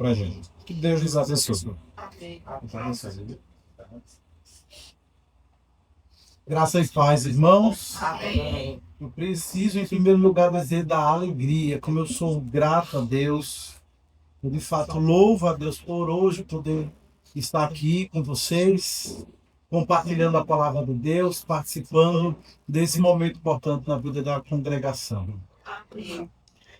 para a gente. Que Deus nos abençoe. Graças e paz, irmãos. Amém. Eu preciso, em primeiro lugar, dizer da alegria, como eu sou grato a Deus. Eu, de fato, louvo a Deus por hoje poder estar aqui com vocês, compartilhando a palavra de Deus, participando desse momento importante na vida da congregação. Amém.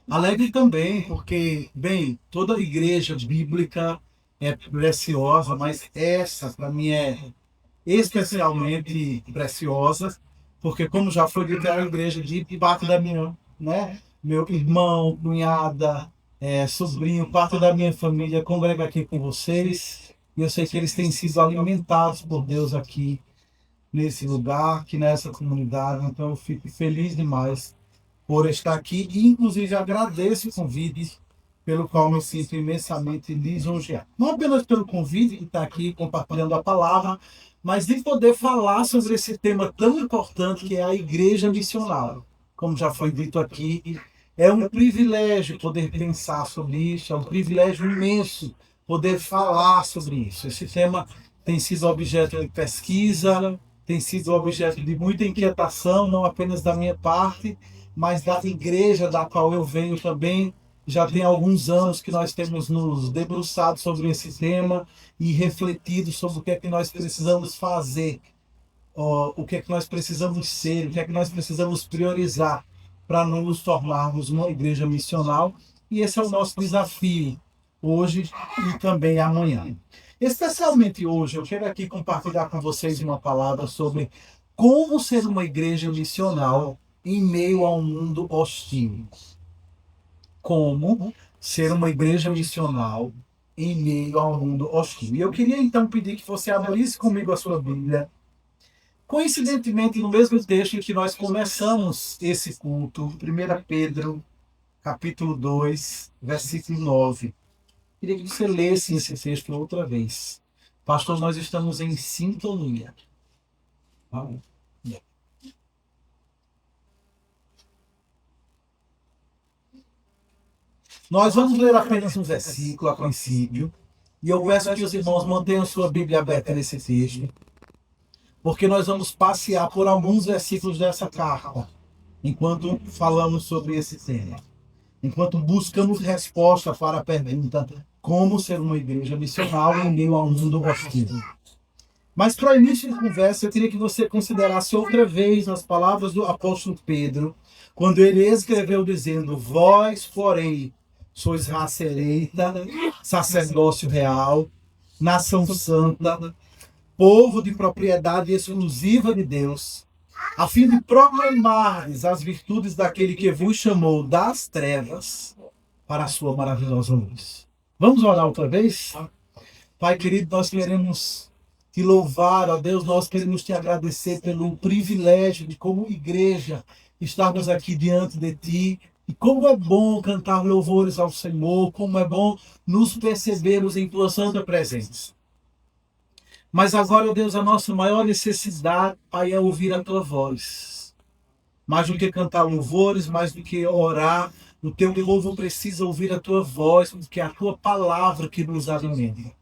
Alegre também, porque, bem, toda igreja bíblica é preciosa, mas essa, para mim, é especialmente preciosa, porque, como já foi dito, é a igreja de parte da minha, né? Meu irmão, cunhada, sobrinho, parte da minha família congrega aqui com vocês. E eu sei que eles têm sido alimentados por Deus aqui nesse lugar, aqui nessa comunidade. Então eu fico feliz demais por estar aqui e, inclusive, agradeço o convite pelo qual me sinto imensamente lisonjeado. Não apenas pelo convite de estar aqui compartilhando a palavra, mas de poder falar sobre esse tema tão importante que é a igreja missional. Como já foi dito aqui, é um privilégio poder pensar sobre isso, é um privilégio imenso poder falar sobre isso. Esse tema tem sido objeto de pesquisa, tem sido objeto de muita inquietação, não apenas da minha parte, mas da igreja da qual eu venho também. Já tem alguns anos que nós temos nos debruçado sobre esse tema e refletido sobre o que é que nós precisamos fazer, o que é que nós precisamos ser, o que é que nós precisamos priorizar para nos tornarmos uma igreja missional. E esse é o nosso desafio hoje e também amanhã. Especialmente hoje, eu quero aqui compartilhar com vocês uma palavra sobre como ser uma igreja missional em meio a um mundo hostil. Como ser uma igreja missional em meio a um mundo hostil. E eu queria então pedir que você abrisse comigo a sua Bíblia. Coincidentemente, no mesmo texto em que nós começamos esse culto, 1 Pedro, capítulo 2, versículo 9. Queria que você lesse esse texto outra vez. Pastor, nós estamos em sintonia. Vamos. Nós vamos ler apenas um versículo a princípio, e eu peço que os irmãos mantenham sua Bíblia aberta nesse texto, porque nós vamos passear por alguns versículos dessa carta, enquanto falamos sobre esse tema, enquanto buscamos resposta para a pergunta como ser uma igreja missional em meio a um mundo hostil. Mas para início de conversa, eu queria que você considerasse outra vez as palavras do apóstolo Pedro, quando ele escreveu dizendo: vós, porém, sois raça eleita, sacerdócio real, nação santa, povo de propriedade exclusiva de Deus, a fim de proclamardes as virtudes daquele que vos chamou das trevas para a sua maravilhosa luz. Vamos orar outra vez? Pai querido, nós queremos te louvar, ó Deus, nós queremos te agradecer pelo privilégio de, como igreja, estarmos aqui diante de ti. E como é bom cantar louvores ao Senhor, como é bom nos percebermos em tua santa presença. Mas agora, ó Deus, a nossa maior necessidade, Pai, é ouvir a tua voz. Mais do que cantar louvores, mais do que orar, o teu povo precisa ouvir a tua voz, porque é a tua palavra que nos alimenta.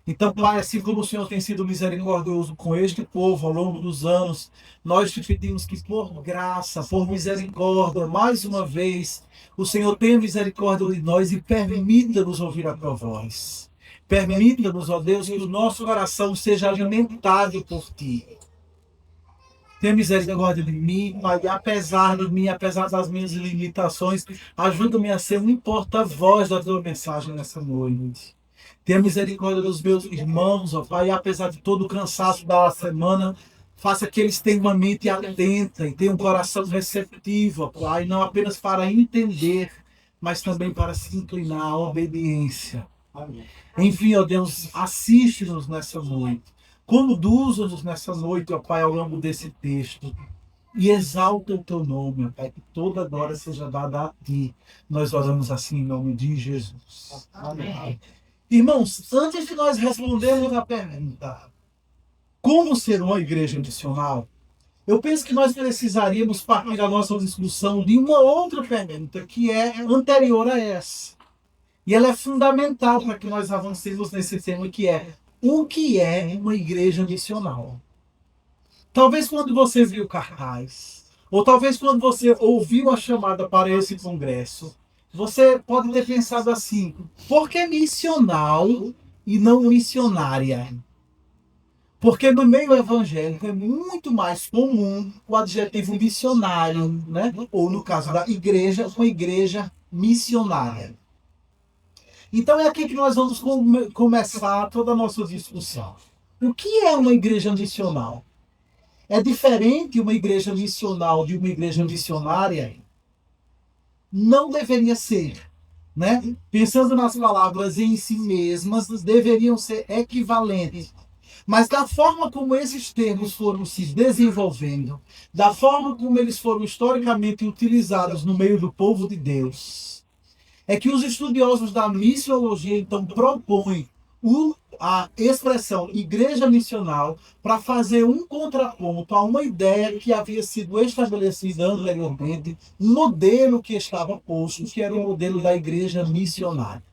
Então, Pai, assim como o Senhor tem sido misericordioso com este povo ao longo dos anos, nós te pedimos que, por graça, por misericórdia, mais uma vez, o Senhor tenha misericórdia de nós e permita-nos ouvir a tua voz. Permita-nos, ó Deus, que o nosso coração seja alimentado por ti. Tenha misericórdia de mim, Pai, apesar de mim, apesar das minhas limitações, ajuda-me a ser um porta-voz da tua mensagem nessa noite. Tenha misericórdia dos meus irmãos, ó Pai, apesar de todo o cansaço da semana, faça que eles tenham uma mente atenta e tenham um coração receptivo, ó Pai, não apenas para entender, mas também para se inclinar à obediência. Amém. Enfim, ó Deus, assiste-nos nessa noite. Conduza-nos nessa noite, ó Pai, ao longo desse texto. E exalta o teu nome, ó Pai, que toda glória seja dada a ti. Nós oramos assim em nome de Jesus. Amém. Irmãos, antes de nós respondermos a pergunta, como ser uma igreja missional, eu penso que nós precisaríamos partir da nossa discussão de uma outra pergunta, que é anterior a essa. E ela é fundamental para que nós avancemos nesse tema que é o que é uma igreja missional. Talvez quando você viu o cartaz, ou talvez quando você ouviu a chamada para esse congresso, você pode ter pensado assim: por que missional e não missionária? Porque no meio evangélico é muito mais comum o adjetivo missionário, né? Ou no caso da igreja, uma igreja missionária. Então é aqui que nós vamos começar toda a nossa discussão. O que é uma igreja missional? É diferente uma igreja missional de uma igreja missionária? Não deveria ser, né? Pensando nas palavras em si mesmas, deveriam ser equivalentes. Mas da forma como esses termos foram se desenvolvendo, da forma como eles foram historicamente utilizados no meio do povo de Deus, é que os estudiosos da missiologia então propõem a expressão igreja missional para fazer um contraponto a uma ideia que havia sido estabelecida anteriormente, um modelo que estava posto, que era o modelo da igreja missionária.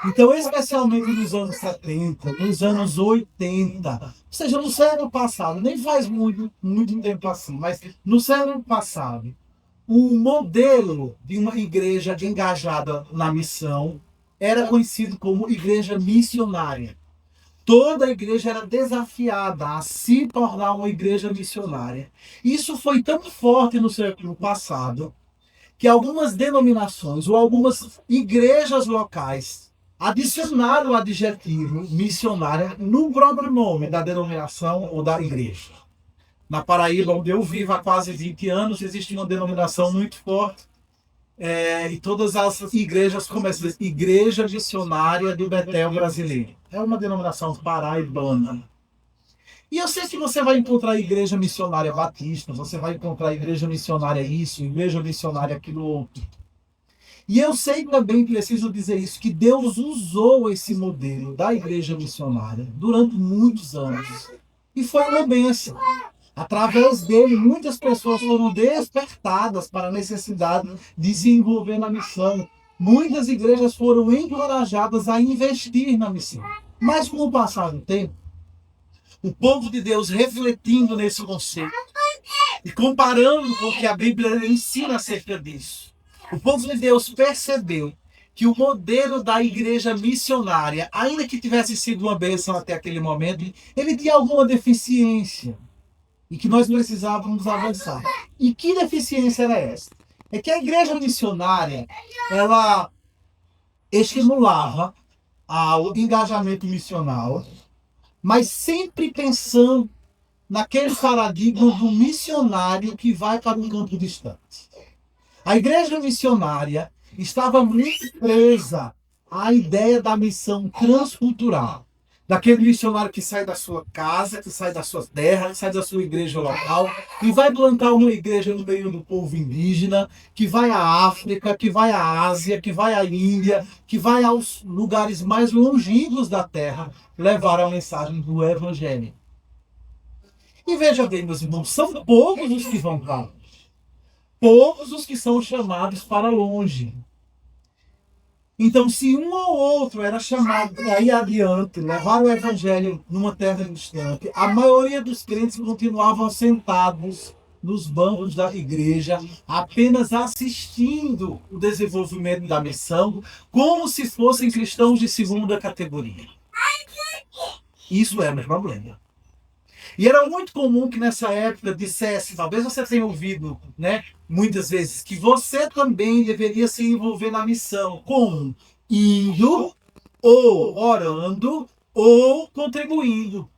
Então, especialmente nos anos 70, nos anos 80, ou seja, no século passado, nem faz muito tempo assim, mas no século passado, o modelo de uma igreja engajada na missão era conhecido como igreja missionária. Toda a igreja era desafiada a se tornar uma igreja missionária. Isso foi tão forte no século passado que algumas denominações ou algumas igrejas locais adicionaram o adjetivo missionária no próprio nome da denominação ou da igreja. Na Paraíba, onde eu vivo há quase 20 anos, existe uma denominação muito forte. E todas as igrejas começam a dizer Igreja Missionária do Betel Brasileiro. É uma denominação paraibana. E eu sei que você vai encontrar a igreja missionária batista, você vai encontrar a igreja missionária isso, igreja missionária aquilo outro. E eu sei também, preciso dizer isso, que Deus usou esse modelo da igreja missionária durante muitos anos. E foi uma bênção. Através dele, muitas pessoas foram despertadas para a necessidade de se envolver na missão. Muitas igrejas foram encorajadas a investir na missão. Mas com o passar do tempo, o povo de Deus refletindo nesse conceito e comparando com o que a Bíblia ensina acerca disso, o povo de Deus percebeu que o modelo da igreja missionária, ainda que tivesse sido uma bênção até aquele momento, ele tinha alguma deficiência e que nós precisávamos avançar. E que deficiência era essa? É que a igreja missionária, ela estimulava ao engajamento missional, mas sempre pensando naquele paradigma do missionário que vai para um campo distante. A igreja missionária estava muito presa à ideia da missão transcultural. Daquele missionário que sai da sua casa, que sai da sua terra, que sai da sua igreja local e vai plantar uma igreja no meio do povo indígena, que vai à África, que vai à Ásia, que vai à Índia, que vai aos lugares mais longínquos da terra levar a mensagem do Evangelho. E veja bem, meus irmãos, são poucos os que vão para longe. Poucos os que são chamados para longe. Então, se um ou outro era chamado para ir adiante, levar o evangelho numa terra distante, a maioria dos crentes continuavam sentados nos bancos da igreja, apenas assistindo o desenvolvimento da missão, como se fossem cristãos de segunda categoria. Isso era um problema. E era muito comum que nessa época dissesse, talvez você tenha ouvido, né, muitas vezes, que você também deveria se envolver na missão, como indo, ou orando, ou contribuindo.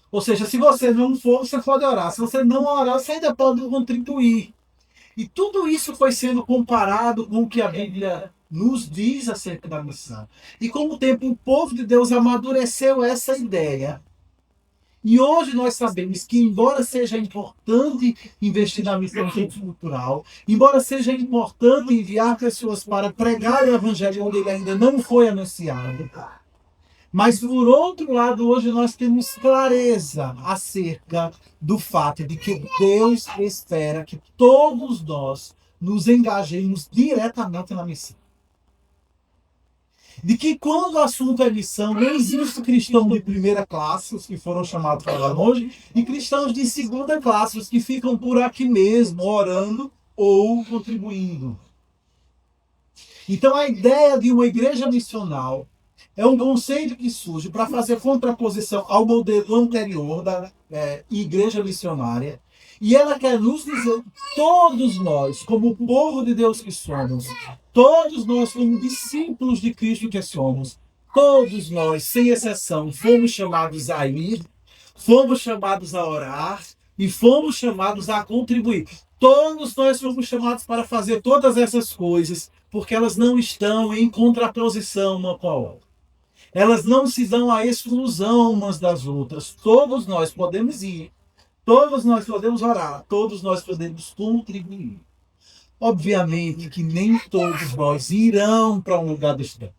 Ou seja, se você não for, você pode orar. Se você não orar, você ainda pode contribuir. E tudo isso foi sendo comparado com o que a Bíblia nos diz acerca da missão. E com o tempo o povo de Deus amadureceu essa ideia. E hoje nós sabemos que, embora seja importante investir na missão cultural, embora seja importante enviar pessoas para pregar o evangelho onde ele ainda não foi anunciado, mas, por outro lado, hoje nós temos clareza acerca do fato de que Deus espera que todos nós nos engajemos diretamente na missão. de que quando o assunto é missão, não existe cristão de primeira classe, os que foram chamados para lá longe, e cristãos de segunda classe, os que ficam por aqui mesmo, orando ou contribuindo. Então a ideia de uma igreja missional é um conceito que surge para fazer contraposição ao modelo anterior da igreja missionária. E ela quer nos dizer, todos nós, como povo de Deus que somos, todos nós como discípulos de Cristo que somos, todos nós, sem exceção, fomos chamados a ir, fomos chamados a orar e fomos chamados a contribuir. Todos nós fomos chamados para fazer todas essas coisas, porque elas não estão em contraposição uma com a outra. Elas não se dão à exclusão umas das outras. Todos nós podemos ir, todos nós podemos orar, todos nós podemos contribuir. Obviamente que nem todos nós irão para um lugar distante.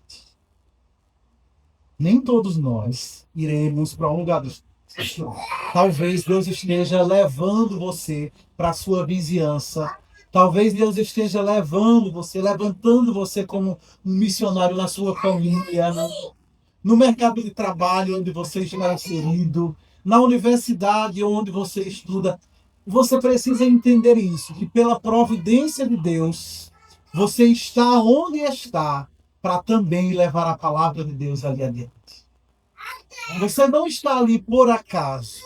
Nem todos nós iremos para um lugar distante. Talvez Deus esteja levando você para a sua vizinhança. Talvez Deus esteja levando você, levantando você como um missionário na sua família, no mercado de trabalho onde você está inserido, na universidade onde você estuda. Você precisa entender isso, que pela providência de Deus, você está onde está para também levar a palavra de Deus ali adiante. Você não está ali por acaso.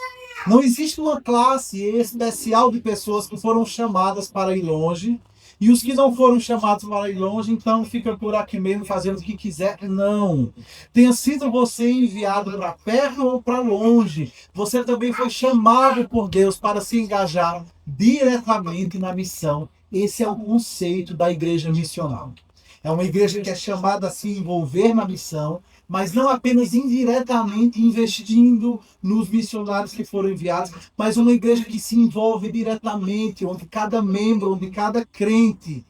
Não existe uma classe especial de pessoas que foram chamadas para ir longe, e os que não foram chamados para ir longe, então fica por aqui mesmo fazendo o que quiser. Não. Tenha sido você enviado para perto ou para longe. Você também foi chamado por Deus para se engajar diretamente na missão. Esse é o conceito da igreja missional. É uma igreja que é chamada a se envolver na missão, mas não apenas indiretamente investindo nos missionários que foram enviados, mas uma igreja que se envolve diretamente, onde cada membro, onde cada crente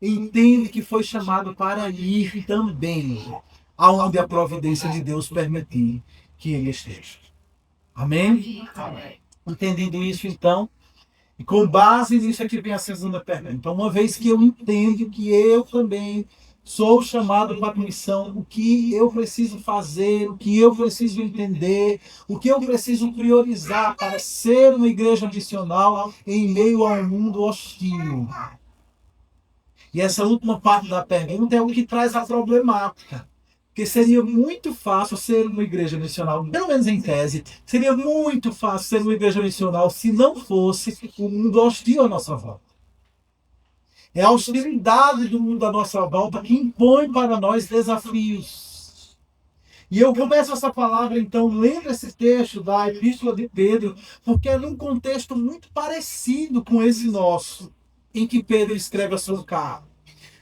entende que foi chamado para ir também, aonde a providência de Deus permitir que ele esteja. Amém? Amém. Entendendo isso, então, e com base nisso aqui vem a segunda pergunta. Então, uma vez que eu entendo que eu também sou chamado para a missão, o que eu preciso fazer, o que eu preciso entender, o que eu preciso priorizar para ser uma igreja missional em meio a um mundo hostil. E essa última parte da pergunta é o que traz a problemática. Porque seria muito fácil ser uma igreja missional, pelo menos em tese, seria muito fácil ser uma igreja missional se não fosse o mundo hostil à nossa volta. É a hostilidade do mundo à nossa volta que impõe para nós desafios. E eu começo essa palavra, então, lendo esse texto da Epístola de Pedro, porque é num contexto muito parecido com esse nosso, em que Pedro escreve a sua carta.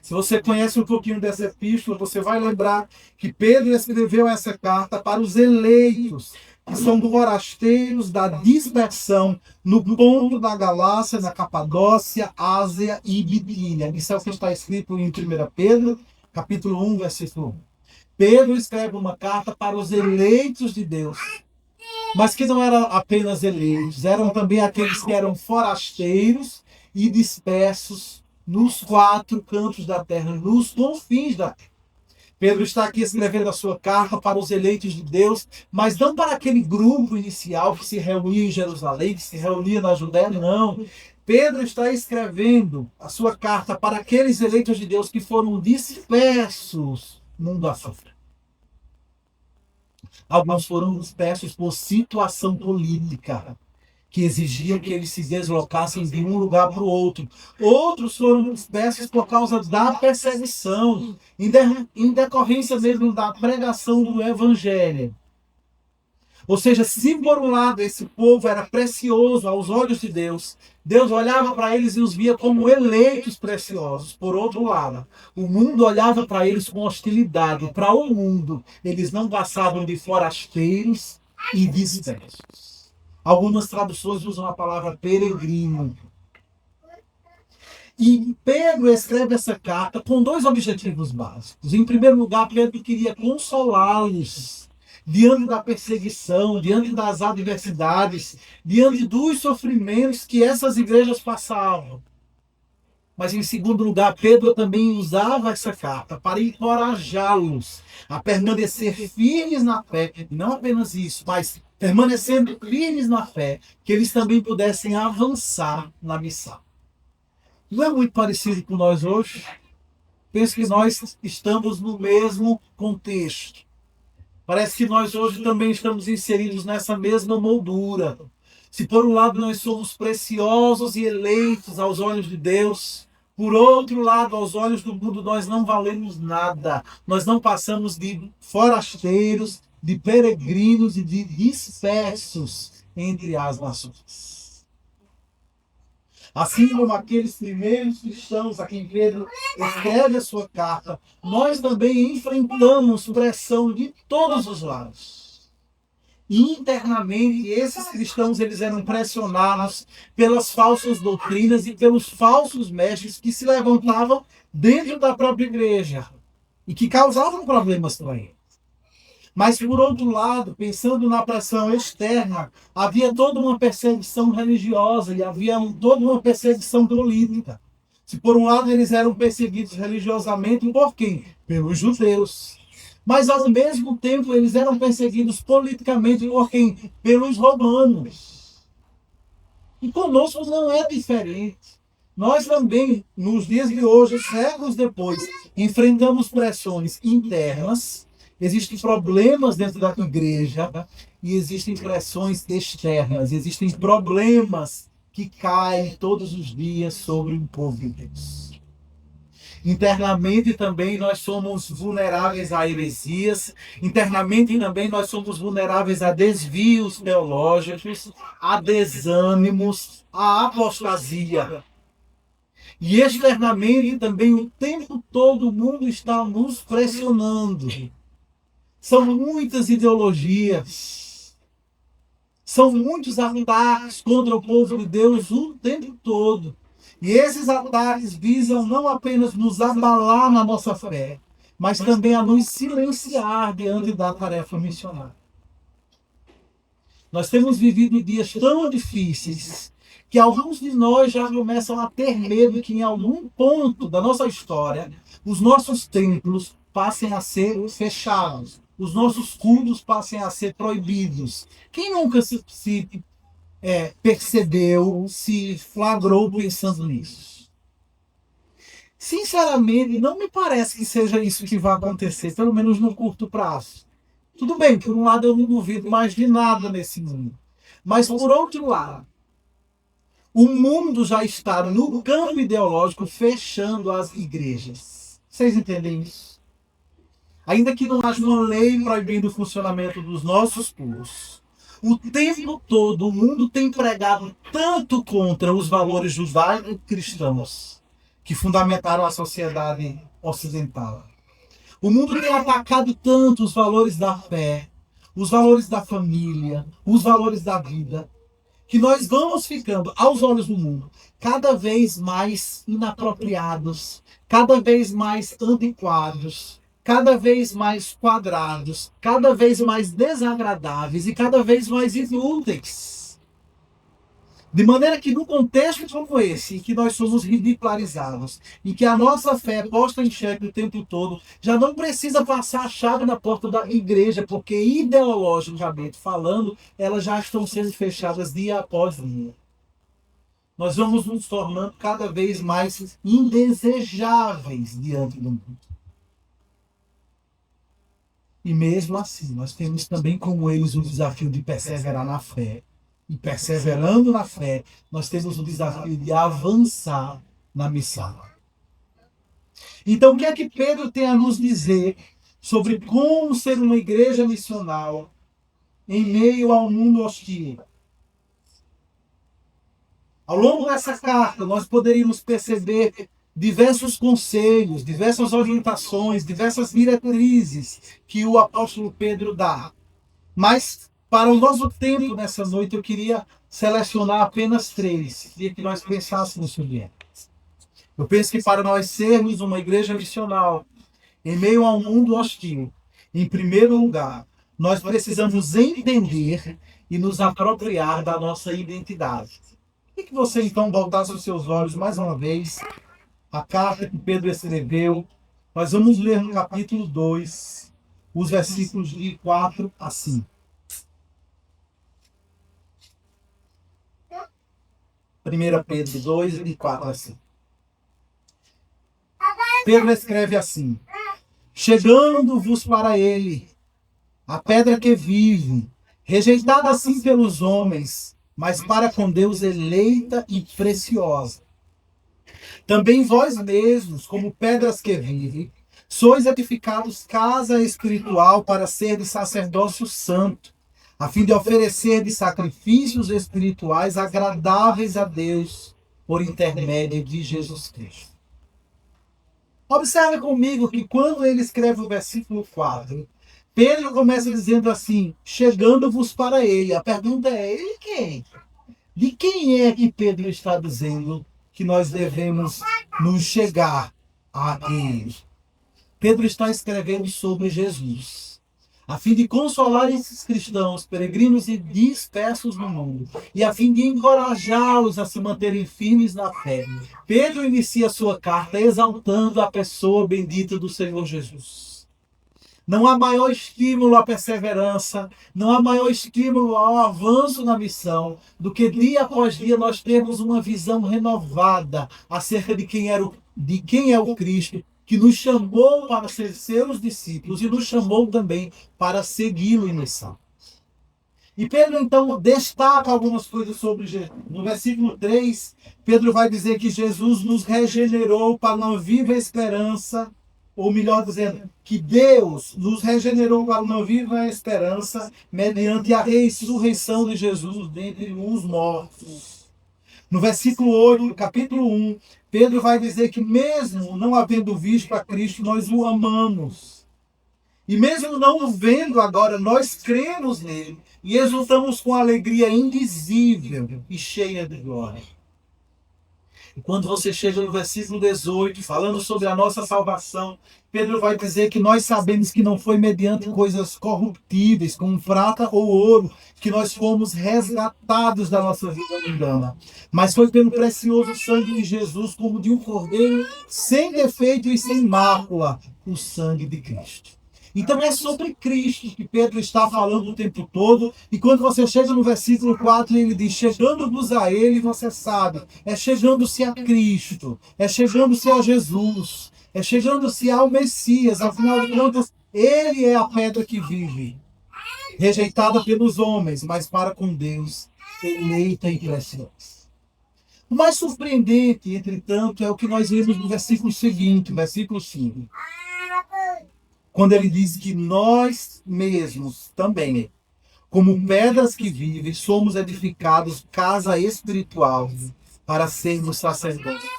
Se você conhece um pouquinho dessa epístola, você vai lembrar que Pedro escreveu essa carta para os eleitos, que são forasteiros da dispersão no ponto da Galácia, na Capadócia, Ásia e Bitínia. Isso é o que está escrito em 1 Pedro, capítulo 1, versículo 1. Pedro escreve uma carta para os eleitos de Deus, mas que não eram apenas eleitos, eram também aqueles que eram forasteiros e dispersos nos quatro cantos da terra, nos confins da terra. Pedro está aqui escrevendo a sua carta para os eleitos de Deus, mas não para aquele grupo inicial que se reunia em Jerusalém, que se reunia na Judéia, não. Pedro está escrevendo a sua carta para aqueles eleitos de Deus que foram dispersos no mundo afora. Alguns foram dispersos por situação política, que exigiam que eles se deslocassem de um lugar para o outro. Outros foram dispersos por causa da perseguição, em decorrência mesmo da pregação do Evangelho. Ou seja, se por um lado esse povo era precioso aos olhos de Deus, Deus olhava para eles e os via como eleitos preciosos. Por outro lado, o mundo olhava para eles com hostilidade. Para o mundo, eles não passavam de forasteiros e dispersos. Algumas traduções usam a palavra peregrino. E Pedro escreve essa carta com dois objetivos básicos. Em primeiro lugar, Pedro queria consolá-los diante da perseguição, diante das adversidades, diante dos sofrimentos que essas igrejas passavam. Mas, em segundo lugar, Pedro também usava essa carta para encorajá-los a permanecer firmes na fé. E não apenas isso, mas permanecendo firmes na fé, que eles também pudessem avançar na missão. Não é muito parecido com nós hoje? Penso que nós estamos no mesmo contexto. Parece que nós hoje também estamos inseridos nessa mesma moldura. Se por um lado nós somos preciosos e eleitos aos olhos de Deus, por outro lado, aos olhos do mundo, nós não valemos nada. Nós não passamos de forasteiros, de peregrinos e de dispersos entre as nações. Assim como aqueles primeiros cristãos a quem Pedro escreve a sua carta, nós também enfrentamos pressão de todos os lados. E internamente, esses cristãos eles eram pressionados pelas falsas doutrinas e pelos falsos mestres que se levantavam dentro da própria igreja e que causavam problemas para eles. Mas, por outro lado, pensando na pressão externa, havia toda uma perseguição religiosa e havia toda uma perseguição política. Se por um lado eles eram perseguidos religiosamente, por quem? Pelos judeus. Mas, ao mesmo tempo, eles eram perseguidos politicamente por quem? Pelos romanos. E conosco não é diferente. Nós também, nos dias de hoje, séculos depois, enfrentamos pressões internas. Existem problemas dentro da igreja e existem pressões externas. Existem problemas que caem todos os dias sobre o povo de Deus. Internamente também nós somos vulneráveis a heresias. Internamente também nós somos vulneráveis a desvios teológicos, a desânimos, a apostasia. E externamente também o tempo todo o mundo está nos pressionando. São muitas ideologias. São muitos ataques contra o povo de Deus o tempo todo. E esses ataques visam não apenas nos abalar na nossa fé, mas também a nos silenciar diante da tarefa missionária. Nós temos vivido dias tão difíceis que alguns de nós já começam a ter medo que em algum ponto da nossa história os nossos templos passem a ser fechados. Os nossos cultos passem a ser proibidos. Quem nunca se percebeu, se flagrou pensando nisso? Sinceramente, não me parece que seja isso que vai acontecer, pelo menos no curto prazo. Tudo bem, por um lado eu não duvido mais de nada nesse mundo. Mas por outro lado, o mundo já está no campo ideológico fechando as igrejas. Vocês entendem isso? Ainda que não haja uma lei proibindo o funcionamento dos nossos cultos, o tempo todo o mundo tem pregado tanto contra os valores judaico-cristãos que fundamentaram a sociedade ocidental. O mundo tem atacado tanto os valores da fé, os valores da família, os valores da vida, que nós vamos ficando, aos olhos do mundo, cada vez mais inapropriados, cada vez mais antiquados, cada vez mais quadrados, cada vez mais desagradáveis e cada vez mais inúteis. De maneira que, num contexto como esse, em que nós somos ridicularizados, em que a nossa fé é posta em xeque o tempo todo, já não precisa passar a chave na porta da igreja, porque ideologicamente falando, elas já estão sendo fechadas dia após dia. Nós vamos nos tornando cada vez mais indesejáveis diante do mundo. E mesmo assim, nós temos também como eles o desafio de perseverar na fé. E perseverando na fé, nós temos o desafio de avançar na missão. Então, o que é que Pedro tem a nos dizer sobre como ser uma igreja missional em meio ao mundo hostil? Ao longo dessa carta, nós poderíamos perceber diversos conselhos, diversas orientações, diversas diretrizes que o apóstolo Pedro dá. Mas, para o nosso tempo nessa noite, eu queria selecionar apenas 3. Queria que nós pensássemos sobre elas. Eu penso que para nós sermos uma igreja missional, em meio a um mundo hostil, em primeiro lugar, nós precisamos entender e nos apropriar da nossa identidade. Por que você, então, voltasse os seus olhos mais uma vez a carta que Pedro escreveu. Nós vamos ler no capítulo 2, os versículos de 4 a 5. 1 Pedro 2, de 4 a 5. Pedro escreve assim: chegando-vos para ele, a pedra que vive, rejeitada assim pelos homens, mas para com Deus eleita e preciosa. Também vós mesmos, como pedras que vivem, sois edificados casa espiritual para ser de sacerdócio santo, a fim de oferecer de sacrifícios espirituais agradáveis a Deus por intermédio de Jesus Cristo. Observe comigo que quando ele escreve o versículo 4, Pedro começa dizendo assim, chegando-vos para ele. A pergunta é, ele quem? De quem é que Pedro está dizendo que nós devemos nos chegar a ele? Pedro está escrevendo sobre Jesus, a fim de consolar esses cristãos, peregrinos e dispersos no mundo, e a fim de encorajá-los a se manterem firmes na fé. Pedro inicia sua carta exaltando a pessoa bendita do Senhor Jesus. Não há maior estímulo à perseverança, não há maior estímulo ao avanço na missão do que dia após dia nós termos uma visão renovada acerca de quem é o Cristo, que nos chamou para ser seus discípulos e nos chamou também para segui-lo em missão. E Pedro, então, destaca algumas coisas sobre Jesus. No versículo 3, Pedro vai dizer que Jesus nos regenerou para uma viva esperança, ou melhor dizendo, que Deus nos regenerou para uma viva esperança mediante a ressurreição de Jesus dentre os mortos. No versículo 8, capítulo 1, Pedro vai dizer que mesmo não havendo visto a Cristo, nós o amamos. E mesmo não o vendo agora, nós cremos nele e exultamos com alegria indizível e cheia de glória. E quando você chega no versículo 18, falando sobre a nossa salvação, Pedro vai dizer que nós sabemos que não foi mediante coisas corruptíveis, como prata ou ouro, que nós fomos resgatados da nossa vida mundana, mas foi pelo precioso sangue de Jesus, como de um cordeiro sem defeito e sem mácula, o sangue de Cristo. Então é sobre Cristo que Pedro está falando o tempo todo. E quando você chega no versículo 4, ele diz, chegando-vos a ele, você sabe, é chegando-se a Cristo, é chegando-se a Jesus, é chegando-se ao Messias. Afinal de contas, ele é a pedra que vive, rejeitada pelos homens, mas para com Deus, eleita e preciosa. O mais surpreendente, entretanto, é o que nós vemos no versículo seguinte, versículo 5. Quando ele diz que nós mesmos também, como pedras que vivem, somos edificados casa espiritual para sermos sacerdotes.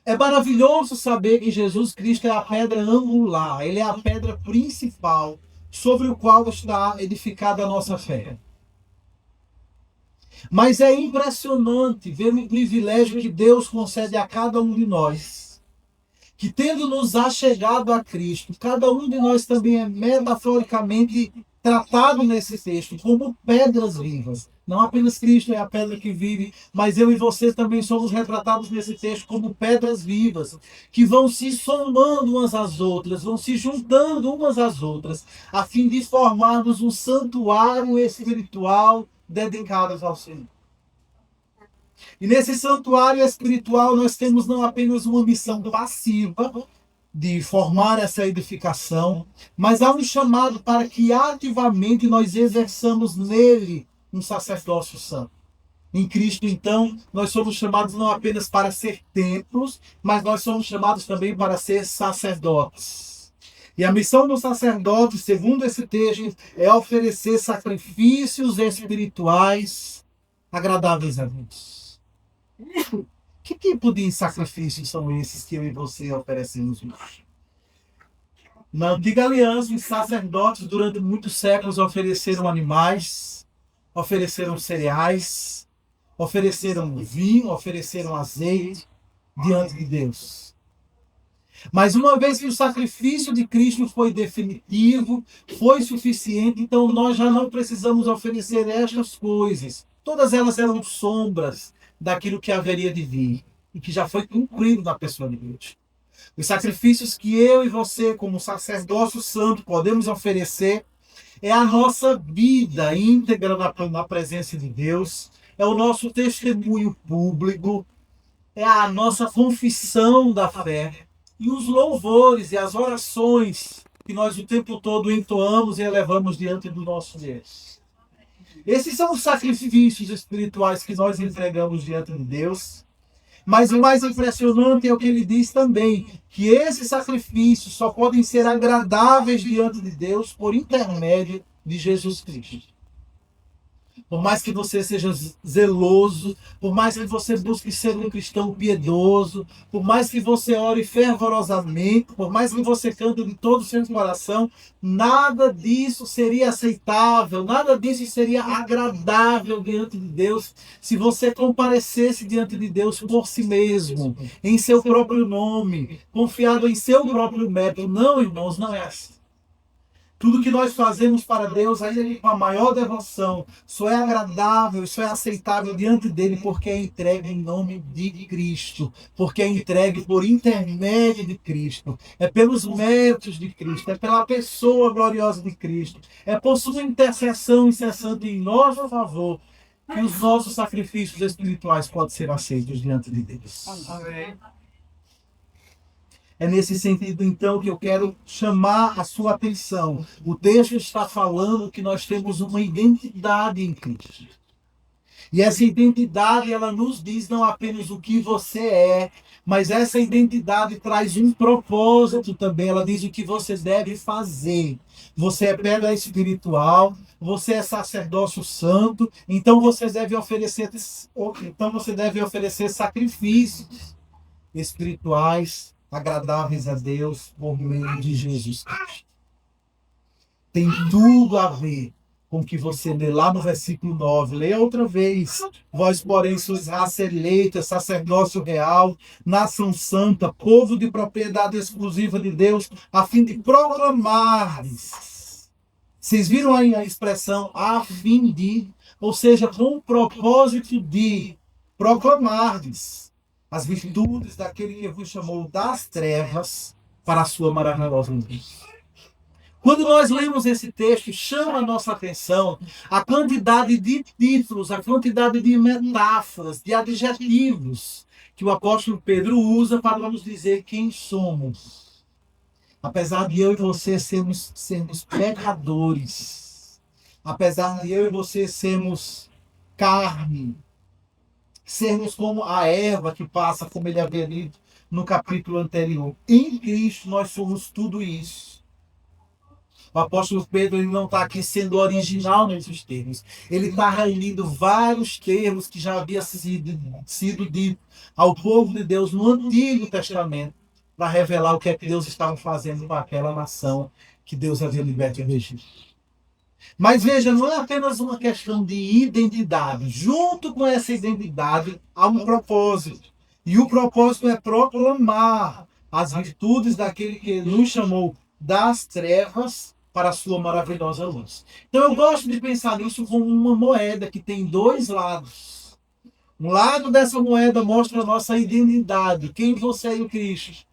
É maravilhoso saber que Jesus Cristo é a pedra angular, ele é a pedra principal sobre o qual está edificada a nossa fé. Mas é impressionante ver o privilégio que Deus concede a cada um de nós, que tendo nos achegado a Cristo, cada um de nós também é metaforicamente tratado nesse texto como pedras vivas. Não apenas Cristo é a pedra que vive, mas eu e você também somos retratados nesse texto como pedras vivas, que vão se somando umas às outras, vão se juntando umas às outras, a fim de formarmos um santuário espiritual dedicado ao Senhor. E nesse santuário espiritual nós temos não apenas uma missão passiva de formar essa edificação, mas há um chamado para que ativamente nós exerçamos nele um sacerdócio santo. Em Cristo, então, nós somos chamados não apenas para ser templos, mas nós somos chamados também para ser sacerdotes. E a missão do sacerdote, segundo esse texto, é oferecer sacrifícios espirituais agradáveis a Deus. Que tipo de sacrifícios são esses que eu e você oferecemos hoje? Na antiga aliança, os sacerdotes durante muitos séculos ofereceram animais, ofereceram cereais, ofereceram vinho, ofereceram azeite diante de Deus. Mas uma vez que o sacrifício de Cristo foi definitivo, foi suficiente, então nós já não precisamos oferecer estas coisas. Todas elas eram sombras daquilo que haveria de vir. e que já foi cumprido na pessoa de Cristo. Os sacrifícios que eu e você, como sacerdócio santo, podemos oferecer é a nossa vida íntegra na presença de Deus, é o nosso testemunho público, é a nossa confissão da fé e os louvores e as orações que nós o tempo todo entoamos e elevamos diante do nosso Deus. Esses são os sacrifícios espirituais que nós entregamos diante de Deus. Mas o mais impressionante é o que ele diz também, que esses sacrifícios só podem ser agradáveis diante de Deus por intermédio de Jesus Cristo. Por mais que você seja zeloso, por mais que você busque ser um cristão piedoso, por mais que você ore fervorosamente, por mais que você cante de todo o seu coração, nada disso seria aceitável, nada disso seria agradável diante de Deus se você comparecesse diante de Deus por si mesmo, em seu próprio nome, confiado em seu próprio método. Não, irmãos, não é assim. Tudo que nós fazemos para Deus, aí com a maior devoção, só é agradável, só é aceitável diante dele porque é entregue em nome de Cristo, porque é entregue por intermédio de Cristo, é pelos méritos de Cristo, é pela pessoa gloriosa de Cristo, é por sua intercessão incessante em nosso favor que os nossos sacrifícios espirituais podem ser aceitos diante de Deus. Amém. É nesse sentido, então, que eu quero chamar a sua atenção. O texto está falando que nós temos uma identidade em Cristo. E essa identidade, ela nos diz não apenas o que você é, mas essa identidade traz um propósito também. Ela diz o que você deve fazer. Você é pedra espiritual, você é sacerdócio santo, então você deve oferecer sacrifícios espirituais agradáveis a Deus por meio de Jesus Cristo. Tem tudo a ver com o que você lê lá no versículo 9. Leia outra vez. Vós, porém, sois raça eleita, sacerdócio real, nação santa, povo de propriedade exclusiva de Deus, a fim de proclamar. Vocês viram aí a expressão a fim de, ou seja, com o propósito de proclamar as virtudes daquele que vos chamou das trevas para a sua maravilhosa luz. Quando nós lemos esse texto, chama a nossa atenção a quantidade de títulos, a quantidade de metáforas, de adjetivos que o apóstolo Pedro usa para nos dizer quem somos. Apesar de eu e você sermos pecadores, apesar de eu e você sermos carne, sermos como a erva que passa, como ele havia dito no capítulo anterior. Em Cristo nós somos tudo isso. O apóstolo Pedro ele não está aqui sendo original nesses termos. Ele está reunindo vários termos que já haviam sido ditos ao povo de Deus no Antigo Testamento para revelar o que é que Deus estava fazendo com aquela nação que Deus havia liberto do Egito. Mas veja, não é apenas uma questão de identidade. Junto com essa identidade, há um propósito. E o propósito é proclamar as virtudes daquele que nos chamou das trevas para a sua maravilhosa luz. Então eu gosto de pensar nisso como uma moeda que tem dois lados. Um lado dessa moeda mostra a nossa identidade, quem você é em Cristo.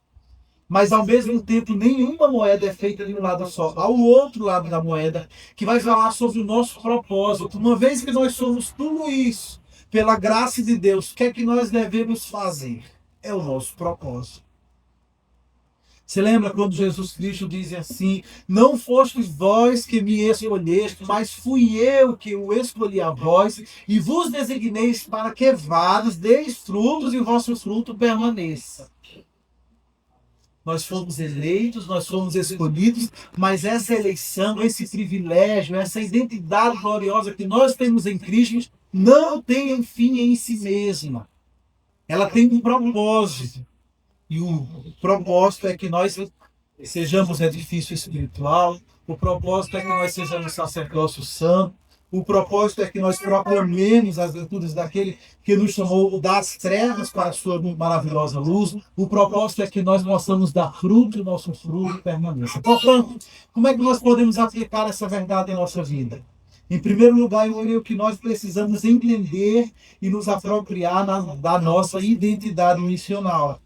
Mas, ao mesmo tempo, nenhuma moeda é feita de um lado só. Há o outro lado da moeda, que vai falar sobre o nosso propósito. Uma vez que nós somos tudo isso, pela graça de Deus, o que é que nós devemos fazer? É o nosso propósito. Você lembra quando Jesus Cristo diz assim: não fostes vós que me escolheste, mas fui eu que o escolhi a vós, e vos designeis para que vades, deis frutos, e o vosso fruto permaneça. Nós fomos eleitos, nós fomos escolhidos, mas essa eleição, esse privilégio, essa identidade gloriosa que nós temos em Cristo, não tem um fim em si mesma. Ela tem um propósito. E o propósito é que nós sejamos edifício espiritual, o propósito é que nós sejamos sacerdócio santo, o propósito é que nós proclamemos as virtudes daquele que nos chamou das trevas para a sua maravilhosa luz. O propósito é que nós possamos dar fruto e o nosso fruto permaneça. Portanto, como é que nós podemos aplicar essa verdade em nossa vida? Em primeiro lugar, eu creio que nós precisamos entender e nos apropriar da nossa identidade missional.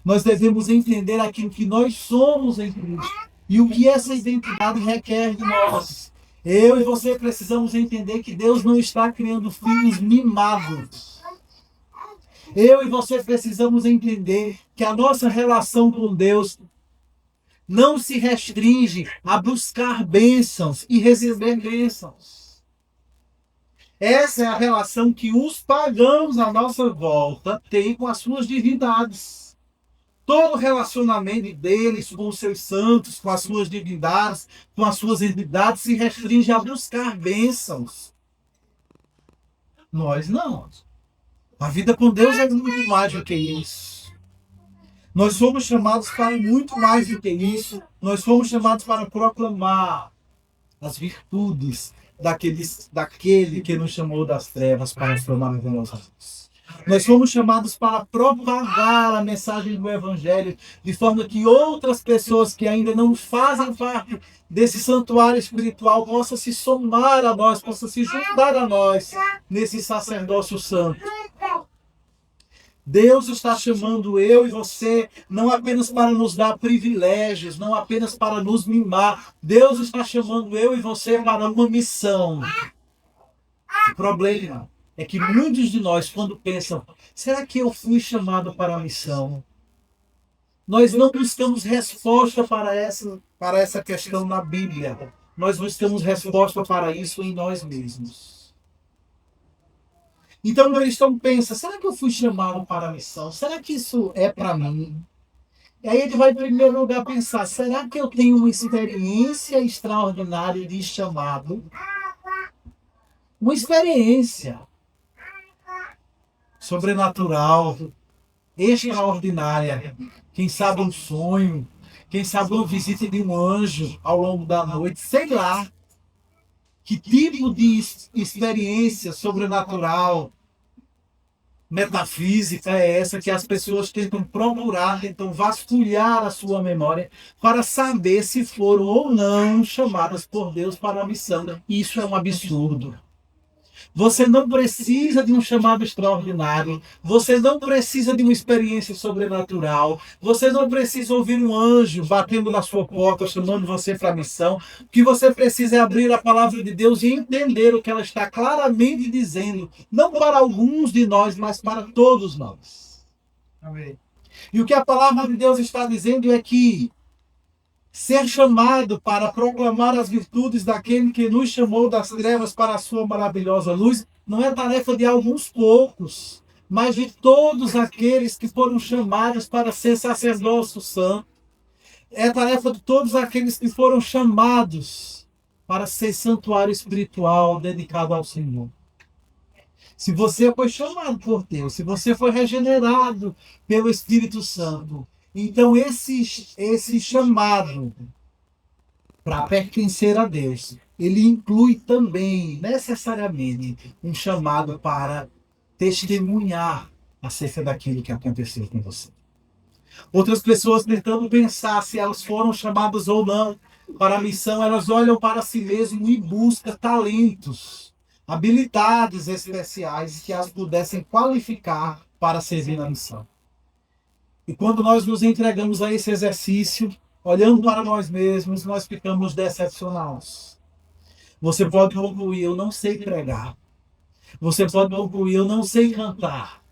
Nós devemos entender aquilo que nós somos em Cristo e o que essa identidade requer de nós. Eu e você precisamos entender que Deus não está criando filhos mimados. Eu e você precisamos entender que a nossa relação com Deus não se restringe a buscar bênçãos e receber bênçãos. Essa é a relação que os pagãos à nossa volta têm com as suas divindades. Todo o relacionamento deles com os seus santos, com as suas divindades, com as suas entidades, se restringe a buscar bênçãos. Nós não. A vida com Deus é muito mais do que isso. Nós fomos chamados para muito mais do que isso. Nós fomos chamados para proclamar as virtudes daquele que nos chamou das trevas para a sua maravilhosa luz. Nós fomos chamados para propagar a mensagem do Evangelho de forma que outras pessoas que ainda não fazem parte desse santuário espiritual possam se somar a nós, possam se juntar a nós nesse sacerdócio santo. Deus está chamando eu e você não apenas para nos dar privilégios, não apenas para nos mimar. Deus está chamando eu e você para uma missão. O problema é que muitos de nós, quando pensam, será que eu fui chamado para a missão? Nós não buscamos resposta para essa questão na Bíblia. Nós buscamos resposta para isso em nós mesmos. Então o cristão pensa, será que eu fui chamado para a missão? Será que isso é para mim? E aí ele vai, em primeiro lugar, pensar, será que eu tenho uma experiência extraordinária de chamado? Uma experiência sobrenatural, extraordinária. Quem sabe um sonho, quem sabe uma visita de um anjo ao longo da noite, sei lá. Que tipo de experiência sobrenatural, metafísica é essa que as pessoas tentam procurar, tentam vasculhar a sua memória para saber se foram ou não chamadas por Deus para a missão? Isso é um absurdo. Você não precisa de um chamado extraordinário. Você não precisa de uma experiência sobrenatural. Você não precisa ouvir um anjo batendo na sua porta, chamando você para a missão. O que você precisa é abrir a palavra de Deus e entender o que ela está claramente dizendo. Não para alguns de nós, mas para todos nós. Amém. E o que a palavra de Deus está dizendo é que ser chamado para proclamar as virtudes daquele que nos chamou das trevas para a sua maravilhosa luz não é tarefa de alguns poucos, mas de todos aqueles que foram chamados para ser sacerdócio santo. É tarefa de todos aqueles que foram chamados para ser santuário espiritual dedicado ao Senhor. Se você foi chamado por Deus, se você foi regenerado pelo Espírito Santo, então esse chamado para pertencer a Deus, ele inclui também, necessariamente, um chamado para testemunhar acerca daquilo que aconteceu com você. Outras pessoas tentando pensar se elas foram chamadas ou não para a missão, elas olham para si mesmas e buscam talentos, habilidades especiais que as pudessem qualificar para servir na missão. E quando nós nos entregamos a esse exercício, olhando para nós mesmos, nós ficamos decepcionados. Você pode concluir, eu não sei pregar. Você pode concluir, eu não sei cantar.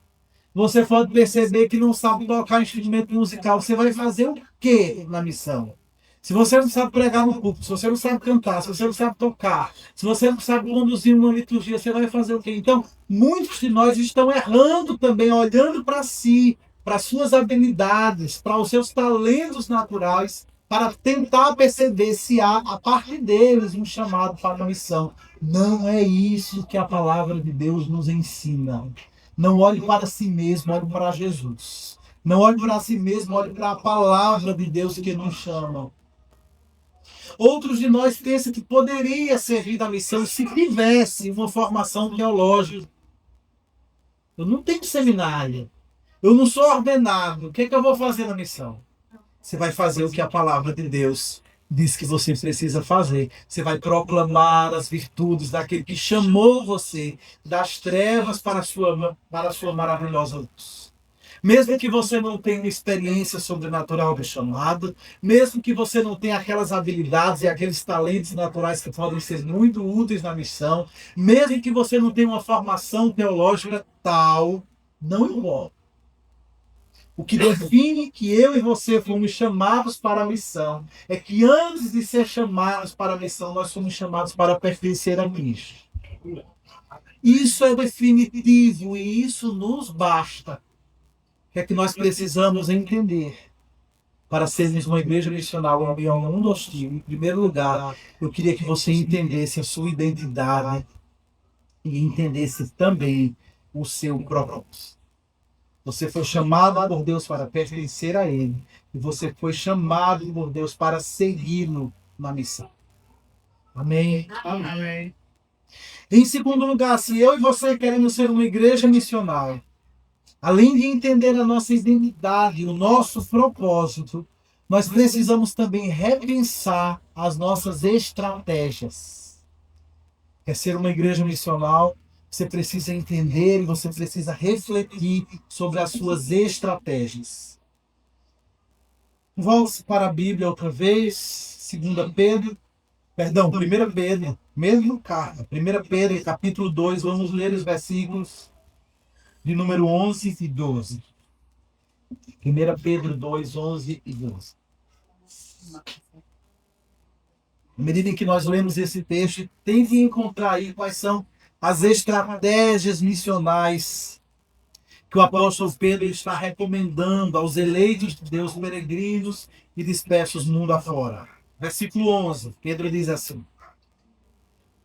Você pode perceber que não sabe tocar instrumento musical. Você vai fazer o quê na missão? Se você não sabe pregar no púlpito, se você não sabe cantar, se você não sabe tocar, se você não sabe conduzir uma liturgia, você vai fazer o quê? Então, muitos de nós estão errando também, olhando para si, para suas habilidades, para os seus talentos naturais, para tentar perceber se há, a parte deles, um chamado para a missão. Não é isso que a palavra de Deus nos ensina. Não olhe para si mesmo, olhe para Jesus. Não olhe para si mesmo, olhe para a palavra de Deus que nos chama. Outros de nós pensam que poderia servir da missão se tivesse uma formação teológica. Eu não tenho seminário. Eu não sou ordenado. O que é que eu vou fazer na missão? Você vai fazer o que a palavra de Deus diz que você precisa fazer. Você vai proclamar as virtudes daquele que chamou você das trevas para a sua maravilhosa luz. Mesmo que você não tenha uma experiência sobrenatural do chamado, mesmo que você não tenha aquelas habilidades e aqueles talentos naturais que podem ser muito úteis na missão, mesmo que você não tenha uma formação teológica tal, não importa. O que define que eu e você fomos chamados para a missão é que antes de ser chamados para a missão, nós fomos chamados para pertencer a Cristo. Isso é definitivo e isso nos basta. O que é que nós precisamos entender para sermos uma igreja missionária em um mundo hostil? Em primeiro lugar, eu queria que você entendesse a sua identidade e entendesse também o seu propósito. Você foi chamado por Deus para pertencer a Ele. E você foi chamado por Deus para segui-lo na missão. Amém? Amém. Em segundo lugar, se eu e você queremos ser uma igreja missionária, além de entender a nossa identidade, o nosso propósito, nós precisamos também repensar as nossas estratégias. Quer ser uma igreja missional? Você precisa entender e você precisa refletir sobre as suas estratégias. Volte para a Bíblia outra vez, 2 Pedro, perdão, 1 Pedro, mesmo carta, 1 Pedro, capítulo 2, vamos ler os versículos de número 11 e 12. 1 Pedro 2, 11 e 12. À medida em que nós lemos esse texto, tente encontrar aí quais são as estratégias missionais que o apóstolo Pedro está recomendando aos eleitos de Deus, peregrinos e dispersos mundo afora. Versículo 11, Pedro diz assim: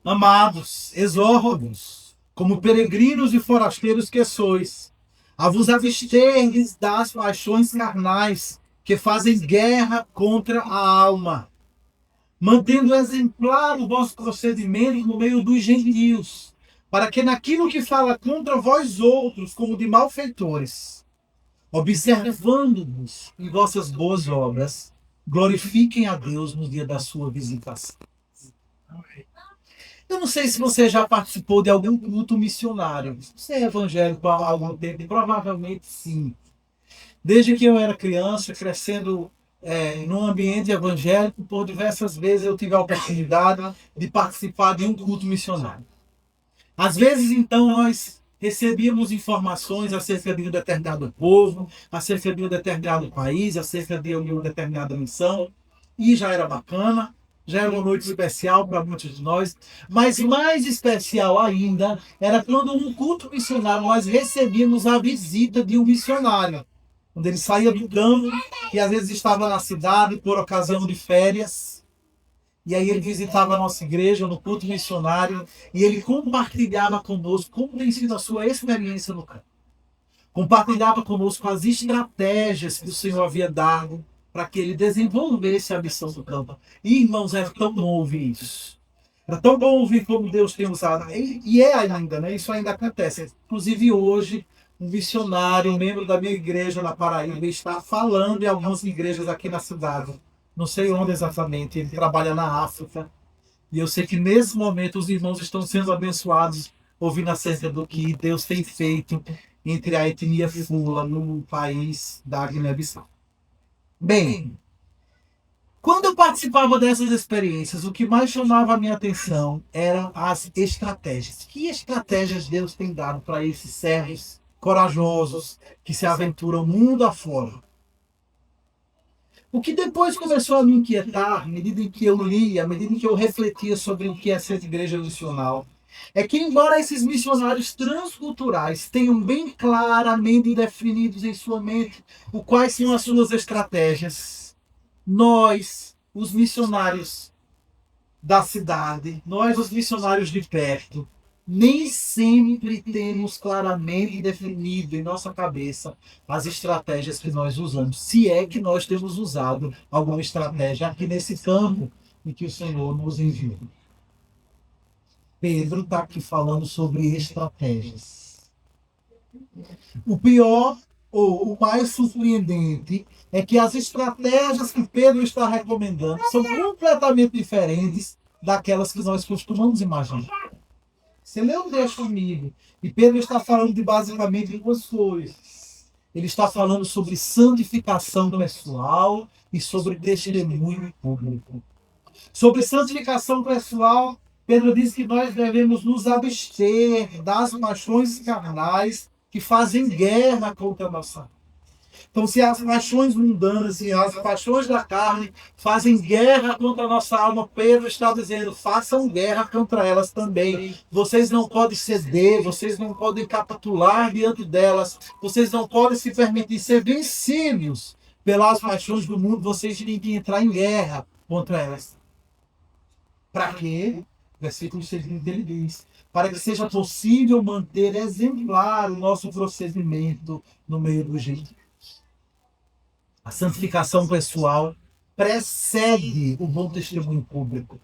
Amados, exorto-vos, como peregrinos e forasteiros que sois, a vos absterdes das paixões carnais que fazem guerra contra a alma, mantendo exemplar o vosso procedimento no meio dos gentios, para que naquilo que fala contra vós outros, como de malfeitores, observando-vos em vossas boas obras, glorifiquem a Deus no dia da sua visitação. Eu não sei se você já participou de algum culto missionário. Você é evangélico há algum tempo? Provavelmente sim. Desde que eu era criança, crescendo num ambiente evangélico, por diversas vezes eu tive a oportunidade de participar de um culto missionário. Às vezes, então, nós recebíamos informações acerca de um determinado povo, acerca de um determinado país, acerca de uma determinada missão, e já era bacana, já era uma noite especial para muitos de nós, mas mais especial ainda era quando no culto missionário nós recebíamos a visita de um missionário, quando ele saía do campo e às vezes estava na cidade por ocasião de férias. E aí ele visitava a nossa igreja no culto missionário e ele compartilhava conosco como tem sido a sua experiência no campo. Compartilhava conosco as estratégias que o Senhor havia dado para que ele desenvolvesse a missão do campo. E, irmãos, era tão bom ouvir isso. Era tão bom ouvir como Deus tem usado. E é ainda, né? Isso ainda acontece. Inclusive hoje, um missionário, um membro da minha igreja na Paraíba, está falando em algumas igrejas aqui na cidade. Não sei onde exatamente, ele trabalha na África. E eu sei que nesse momento os irmãos estão sendo abençoados, ouvindo acerca do que Deus tem feito entre a etnia Fula no país da Guiné-Bissau. Bem, quando eu participava dessas experiências, o que mais chamava a minha atenção eram as estratégias. Que estratégias Deus tem dado para esses servos corajosos que se aventuram mundo afora? O que depois começou a me inquietar, à medida em que eu lia, à medida em que eu refletia sobre o que é ser igreja missional, é que embora esses missionários transculturais tenham bem claramente definidos em sua mente quais são as suas estratégias, nós, os missionários da cidade, nós, os missionários de perto, nem sempre temos claramente definido em nossa cabeça as estratégias que nós usamos. Se é que nós temos usado alguma estratégia aqui nesse campo em que o Senhor nos enviou. Pedro está aqui falando sobre estratégias. O pior ou o mais surpreendente é que as estratégias que Pedro está recomendando são completamente diferentes daquelas que nós costumamos imaginar. Você lê o texto comigo, e Pedro está falando de basicamente duas coisas. Ele está falando sobre santificação pessoal e sobre testemunho público. Sobre santificação pessoal, Pedro diz que nós devemos nos abster das paixões carnais que fazem guerra contra a nossa alma. Então, se as paixões mundanas e as paixões da carne fazem guerra contra a nossa alma, Pedro está dizendo, façam guerra contra elas também. Vocês não podem ceder, vocês não podem capitular diante delas, vocês não podem se permitir ser vencidos pelas paixões do mundo, vocês têm que entrar em guerra contra elas. Para quê? Versículo 6 ele diz, para que seja possível manter exemplar o nosso procedimento no meio do jeito. A santificação pessoal precede o bom testemunho público.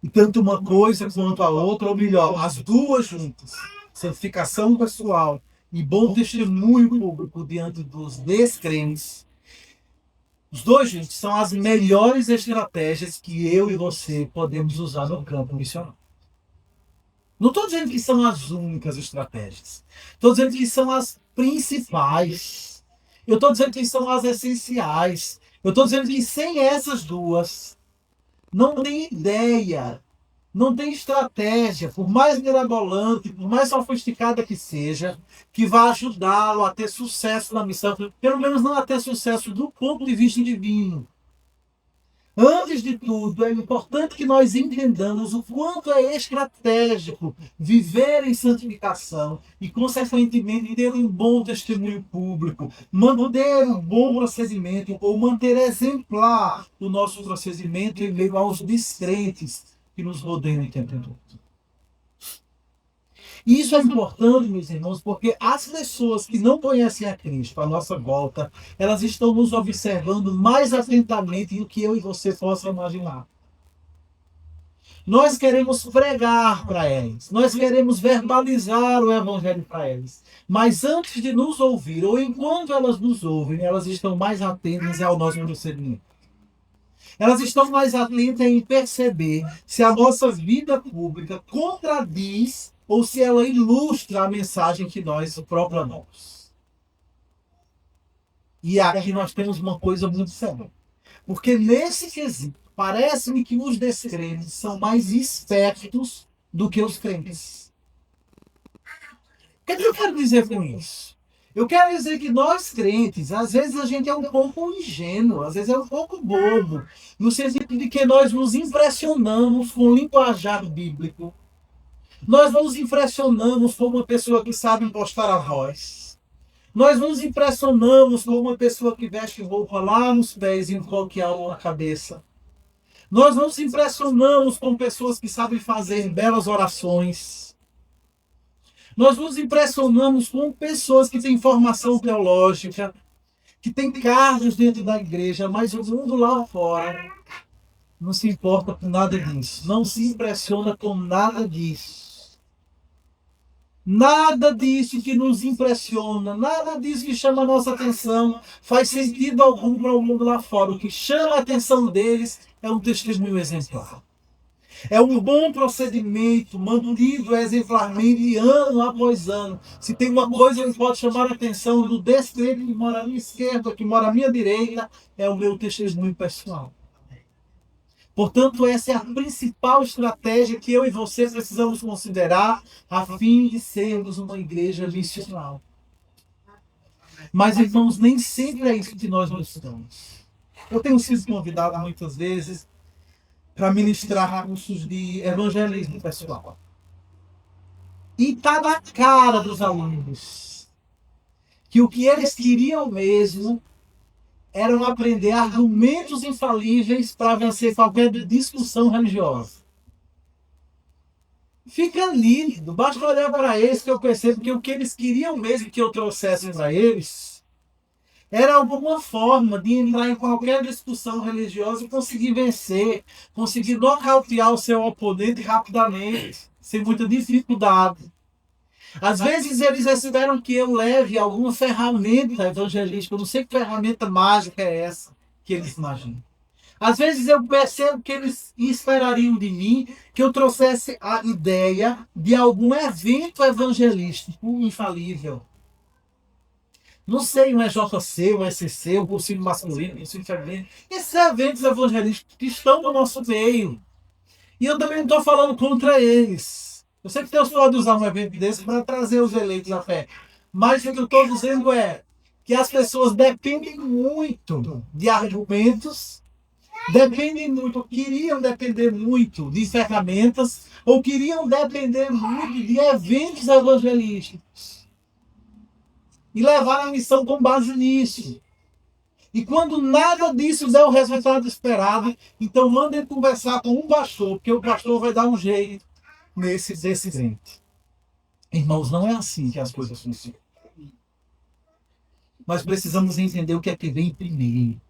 E tanto uma coisa quanto a outra, ou melhor, as duas juntas, santificação pessoal e bom testemunho público diante dos descrentes, os dois juntos são as melhores estratégias que eu e você podemos usar no campo missionário. Não estou dizendo que são as únicas estratégias. Estou dizendo que são as principais. Eu estou dizendo que são as essenciais. Eu estou dizendo que sem essas duas, não tem ideia, não tem estratégia, por mais mirabolante, por mais sofisticada que seja, que vai ajudá-lo a ter sucesso na missão, pelo menos não a ter sucesso do ponto de vista divino. Antes de tudo, é importante que nós entendamos o quanto é estratégico viver em santificação e, consequentemente, ter um bom testemunho público, manter um bom procedimento ou manter exemplar o nosso procedimento em meio aos descrentes que nos rodeiam o tempo todo. E isso é importante, meus irmãos, porque as pessoas que não conhecem a Cristo à nossa volta, elas estão nos observando mais atentamente do que eu e você possam imaginar. Nós queremos pregar para eles, nós queremos verbalizar o Evangelho para eles. Mas antes de nos ouvir, ou enquanto elas nos ouvem, elas estão mais atentas ao nosso procedimento. Elas estão mais atentas em perceber se a nossa vida pública contradiz ou se ela ilustra a mensagem que nós proclamamos. E aqui nós temos uma coisa muito séria. Porque nesse quesito, parece-me que os descrentes são mais espertos do que os crentes. O que eu quero dizer com isso? Eu quero dizer que nós crentes, às vezes a gente é um pouco ingênuo, às vezes é um pouco bobo, no sentido de que nós nos impressionamos com o linguajar bíblico. Nós nos impressionamos com uma pessoa que sabe impostar a voz. Nós nos impressionamos com uma pessoa que veste roupa lá nos pés e um coqueal na cabeça. Nós nos impressionamos com pessoas que sabem fazer belas orações. Nós nos impressionamos com pessoas que têm formação teológica, que têm cargos dentro da igreja, mas o mundo lá fora não se importa com nada disso. Não se impressiona com nada disso. Nada disso que nos impressiona, nada disso que chama a nossa atenção faz sentido algum para o mundo lá fora. O que chama a atenção deles é um testemunho exemplar. É um bom procedimento, mantido exemplarmente ano após ano. Se tem uma coisa que pode chamar a atenção do descrente que mora à minha esquerda, que mora à minha direita, é o meu testemunho pessoal. Portanto, essa é a principal estratégia que eu e você precisamos considerar a fim de sermos uma igreja missional. Mas, irmãos, nem sempre é isso que nós buscamos. Eu tenho sido convidado muitas vezes para ministrar cursos de evangelismo pessoal. E está na cara dos alunos que o que eles queriam mesmo eram aprender argumentos infalíveis para vencer qualquer discussão religiosa. Fica líquido, basta olhar para eles que eu percebo que o que eles queriam mesmo que eu trouxesse para eles era alguma forma de entrar em qualquer discussão religiosa e conseguir vencer, conseguir nocautear o seu oponente rapidamente, sem muita dificuldade. Às vezes eles esperam que eu leve alguma ferramenta evangelística. Eu não sei que ferramenta mágica é essa que eles imaginam. Às vezes eu percebo que eles esperariam de mim que eu trouxesse a ideia de algum evento evangelístico infalível. Não sei, um EJC, um SCC, um cursinho masculino, um cursinho feminino. Esses eventos evangelísticos que estão no nosso meio. E eu também não estou falando contra eles. Eu sei que Deus pode usar um evento desse para trazer os eleitos à fé. Mas o que eu estou dizendo é que as pessoas dependem muito de argumentos, dependem muito, queriam depender muito de ferramentas, ou queriam depender muito de eventos evangelísticos. E levar a missão com base nisso. E quando nada disso der o resultado esperado, então mandem conversar com um pastor, porque o pastor vai dar um jeito desse evento. Irmãos, não é assim que as coisas funcionam. Nós precisamos entender o que é que vem primeiro.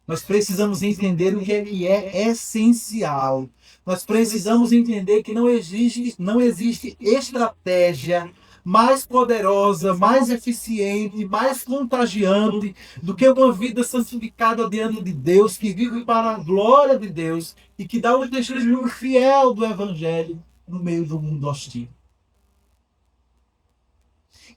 Nós precisamos entender o que é essencial. Nós precisamos entender que não existe estratégia mais poderosa, mais eficiente, mais contagiante do que uma vida santificada diante de Deus, que vive para a glória de Deus e que dá um testemunho fiel do Evangelho no meio do mundo hostil.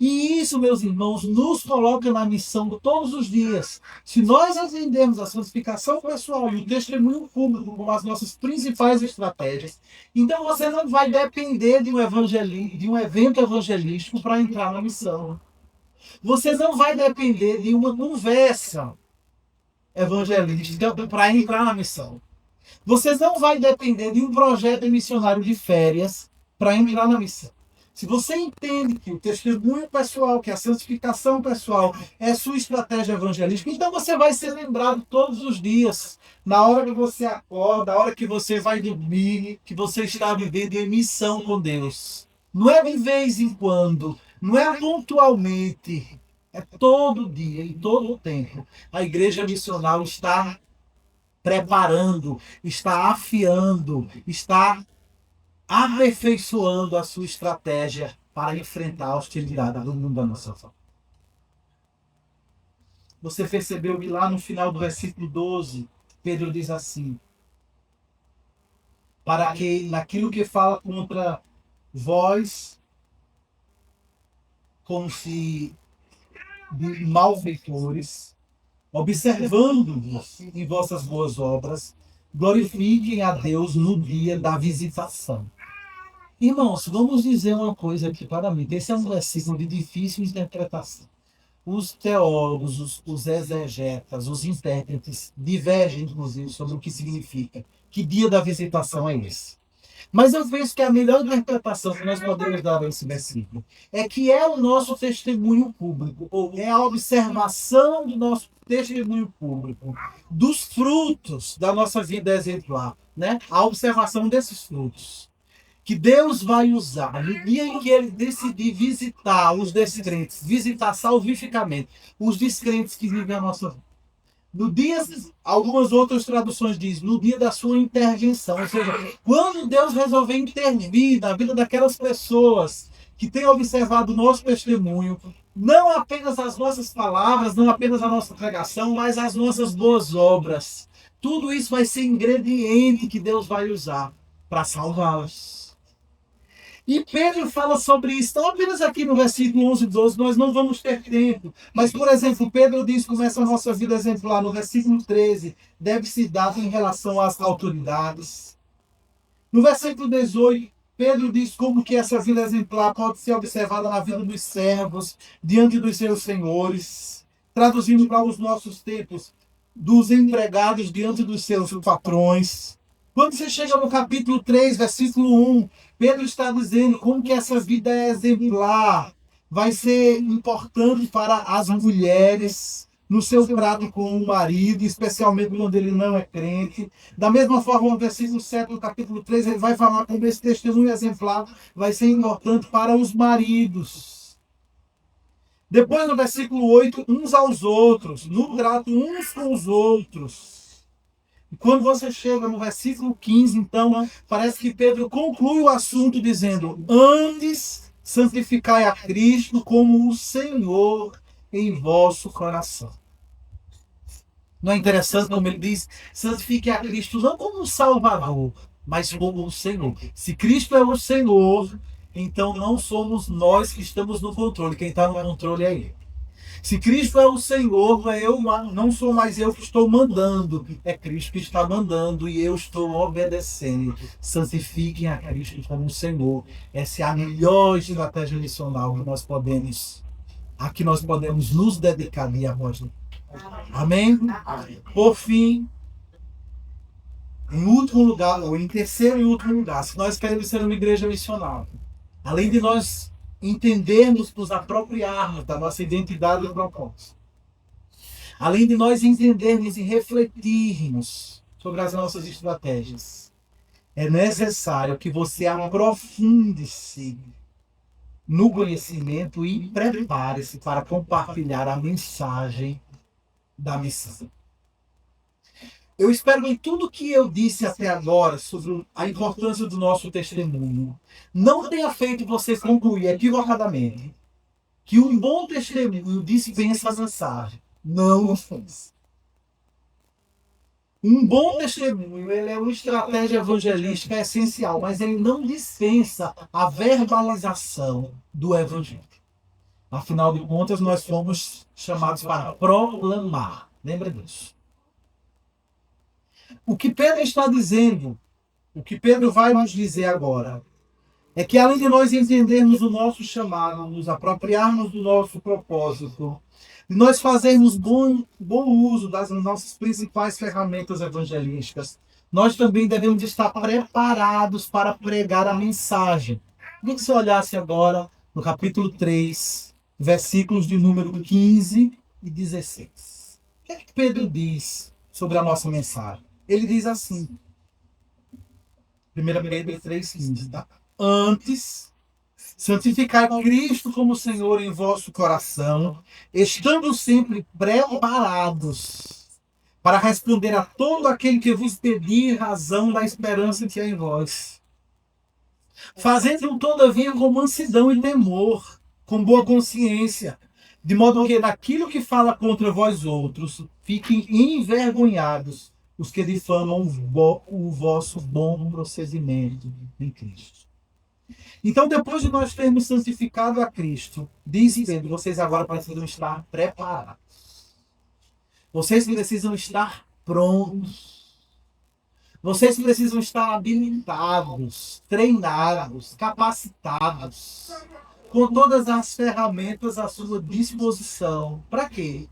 E isso, meus irmãos, nos coloca na missão de todos os dias. Se nós entendermos a santificação pessoal e o testemunho público como as nossas principais estratégias, então você não vai depender de um evento evangelístico para entrar na missão. Você não vai depender de uma conversa evangelística para entrar na missão. Você não vai depender de um projeto missionário de férias para entrar na missão. Se você entende que o testemunho pessoal, que a santificação pessoal é sua estratégia evangelística, então você vai ser lembrado todos os dias, na hora que você acorda, na hora que você vai dormir, que você está vivendo em missão com Deus. Não é de vez em quando, não é pontualmente, é todo dia, em todo o tempo. A igreja missional está preparando, está afiando, está aperfeiçoando a sua estratégia para enfrentar a hostilidade do mundo da nossa forma. Você percebeu que lá no final do versículo 12, Pedro diz assim: para que naquilo que fala contra vós, como se de malfeitores, observando-vos em vossas boas obras, glorifiquem a Deus no dia da visitação. Irmãos, vamos dizer uma coisa aqui para mim. Esse é um versículo de difícil interpretação. Os teólogos, os exegetas, os intérpretes divergem, inclusive, sobre o que significa. Que dia da visitação é esse? Mas eu penso que a melhor interpretação que nós podemos dar a esse versículo é que é o nosso testemunho público, ou é a observação do nosso testemunho público, dos frutos da nossa vida exemplar, né? A observação desses frutos que Deus vai usar no dia em que Ele decidir visitar os descrentes, visitar salvificamente os descrentes que vivem a nossa vida. No dia, algumas outras traduções dizem, no dia da sua intervenção, ou seja, quando Deus resolver intervir na vida daquelas pessoas que têm observado o nosso testemunho, não apenas as nossas palavras, não apenas a nossa pregação, mas as nossas boas obras. Tudo isso vai ser ingrediente que Deus vai usar para salvá-los. E Pedro fala sobre isso, não apenas aqui no versículo 11 e 12, nós não vamos ter tempo. Mas, por exemplo, Pedro diz como essa nossa vida exemplar, no versículo 13, deve se dar em relação às autoridades. No versículo 18, Pedro diz como que essa vida exemplar pode ser observada na vida dos servos, diante dos seus senhores. Traduzindo para os nossos tempos, dos empregados diante dos seus patrões. Quando você chega no capítulo 3, versículo 1, Pedro está dizendo como que essa vida é exemplar, vai ser importante para as mulheres no seu trato com o marido, especialmente quando ele não é crente. Da mesma forma, no versículo 7 do capítulo 3, ele vai falar como esse testemunho exemplar vai ser importante para os maridos. Depois, no versículo 8, uns aos outros, no trato uns com os outros. E quando você chega no versículo 15, então, parece que Pedro conclui o assunto dizendo: antes santificai a Cristo como o Senhor em vosso coração. Não é interessante como ele diz? Santifique a Cristo não como o Salvador, mas como o Senhor. Se Cristo é o Senhor, então não somos nós que estamos no controle. Quem está no controle é Ele. Se Cristo é o Senhor, não sou mais eu que estou mandando, é Cristo que está mandando e eu estou obedecendo. Santifiquem a Cristo como o Senhor. Essa é a melhor estratégia missional que nós podemos nos dedicar dia após dia. Amém? Por fim, em último lugar, ou em terceiro e último lugar, se nós queremos ser uma igreja missional, além de nós entendermos, nos apropriarmos da nossa identidade e propósito, além de nós entendermos e refletirmos sobre as nossas estratégias, é necessário que você aprofunde-se no conhecimento e prepare-se para compartilhar a mensagem da missão. Eu espero que tudo que eu disse até agora sobre a importância do nosso testemunho não tenha feito você concluir equivocadamente que um bom testemunho dispensa a mensagem. Não fez. Um bom testemunho, ele é uma estratégia evangelística essencial, mas ele não dispensa a verbalização do evangelho. Afinal de contas, nós fomos chamados para proclamar. Lembra disso? O que Pedro está dizendo, o que Pedro vai nos dizer agora, é que além de nós entendermos o nosso chamado, nos apropriarmos do nosso propósito, de nós fazermos bom uso das nossas principais ferramentas evangelísticas, nós também devemos estar preparados para pregar a mensagem. Queria que você olhasse agora no capítulo 3, versículos de número 15 e 16. O que é que Pedro diz sobre a nossa mensagem? Ele diz assim, 1 Pedro 3,15, tá? Antes, santificai Cristo como Senhor em vosso coração, estando sempre preparados para responder a todo aquele que vos pedir razão da esperança que há em vós. Fazendo todavia com mansidão e temor, com boa consciência, de modo que naquilo que fala contra vós outros, fiquem envergonhados os que difamam o vosso bom procedimento em Cristo. Então, depois de nós termos santificado a Cristo, diz Pedro, vocês agora precisam estar preparados. Vocês precisam estar prontos. Vocês precisam estar habilitados, treinados, capacitados, com todas as ferramentas à sua disposição. Para quê?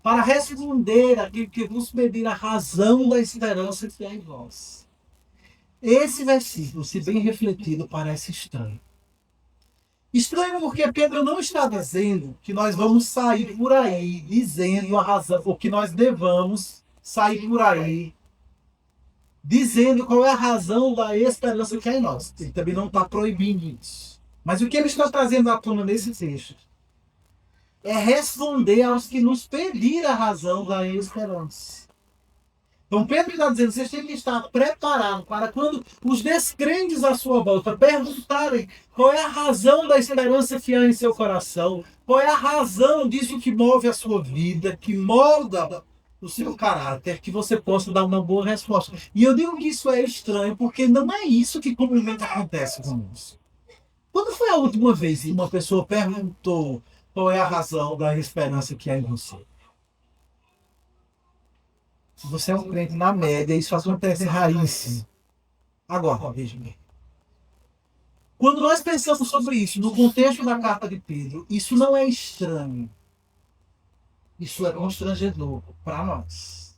Para responder aquilo que vos pedir a razão da esperança que há em vós. Esse versículo, se bem refletido, parece estranho. Estranho porque Pedro não está dizendo que nós vamos sair por aí dizendo a razão, ou que nós devamos sair por aí dizendo qual é a razão da esperança que há em nós. Ele também não está proibindo isso. Mas o que ele está trazendo à tona nesse texto é responder aos que nos pediram a razão da esperança. Então Pedro está dizendo, vocês têm que estar preparados para quando os descrentes à sua volta perguntarem qual é a razão da esperança que há em seu coração, qual é a razão disso que move a sua vida, que molda o seu caráter, que você possa dar uma boa resposta. E eu digo que isso é estranho, porque não é isso que comumente acontece conosco. Quando foi a última vez que uma pessoa perguntou qual é a razão da esperança que há em você? Se você é um crente na média, isso acontece raríssimo. Agora, veja bem. Quando nós pensamos sobre isso, no contexto da carta de Pedro, isso não é estranho. Isso é constrangedor para nós.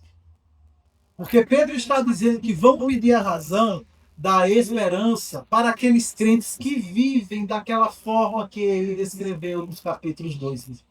Porque Pedro está dizendo que vão pedir a razão da esperança para aqueles crentes que vivem daquela forma que ele descreveu nos capítulos 2 e 3.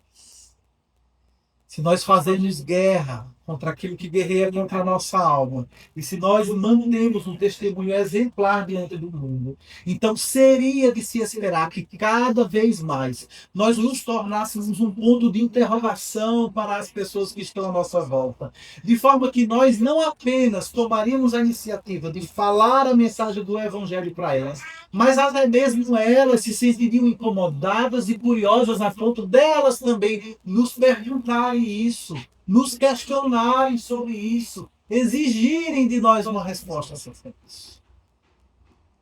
Se nós fazermos guerra contra aquilo que guerreia contra a nossa alma. E se nós mantemos um testemunho exemplar diante do mundo, então seria de se esperar que cada vez mais nós nos tornássemos um ponto de interrogação para as pessoas que estão à nossa volta. De forma que nós não apenas tomaríamos a iniciativa de falar a mensagem do Evangelho para elas, mas até mesmo elas se sentiriam incomodadas e curiosas a ponto delas também nos perguntarem isso, nos questionarem sobre isso, exigirem de nós uma resposta acerca disso.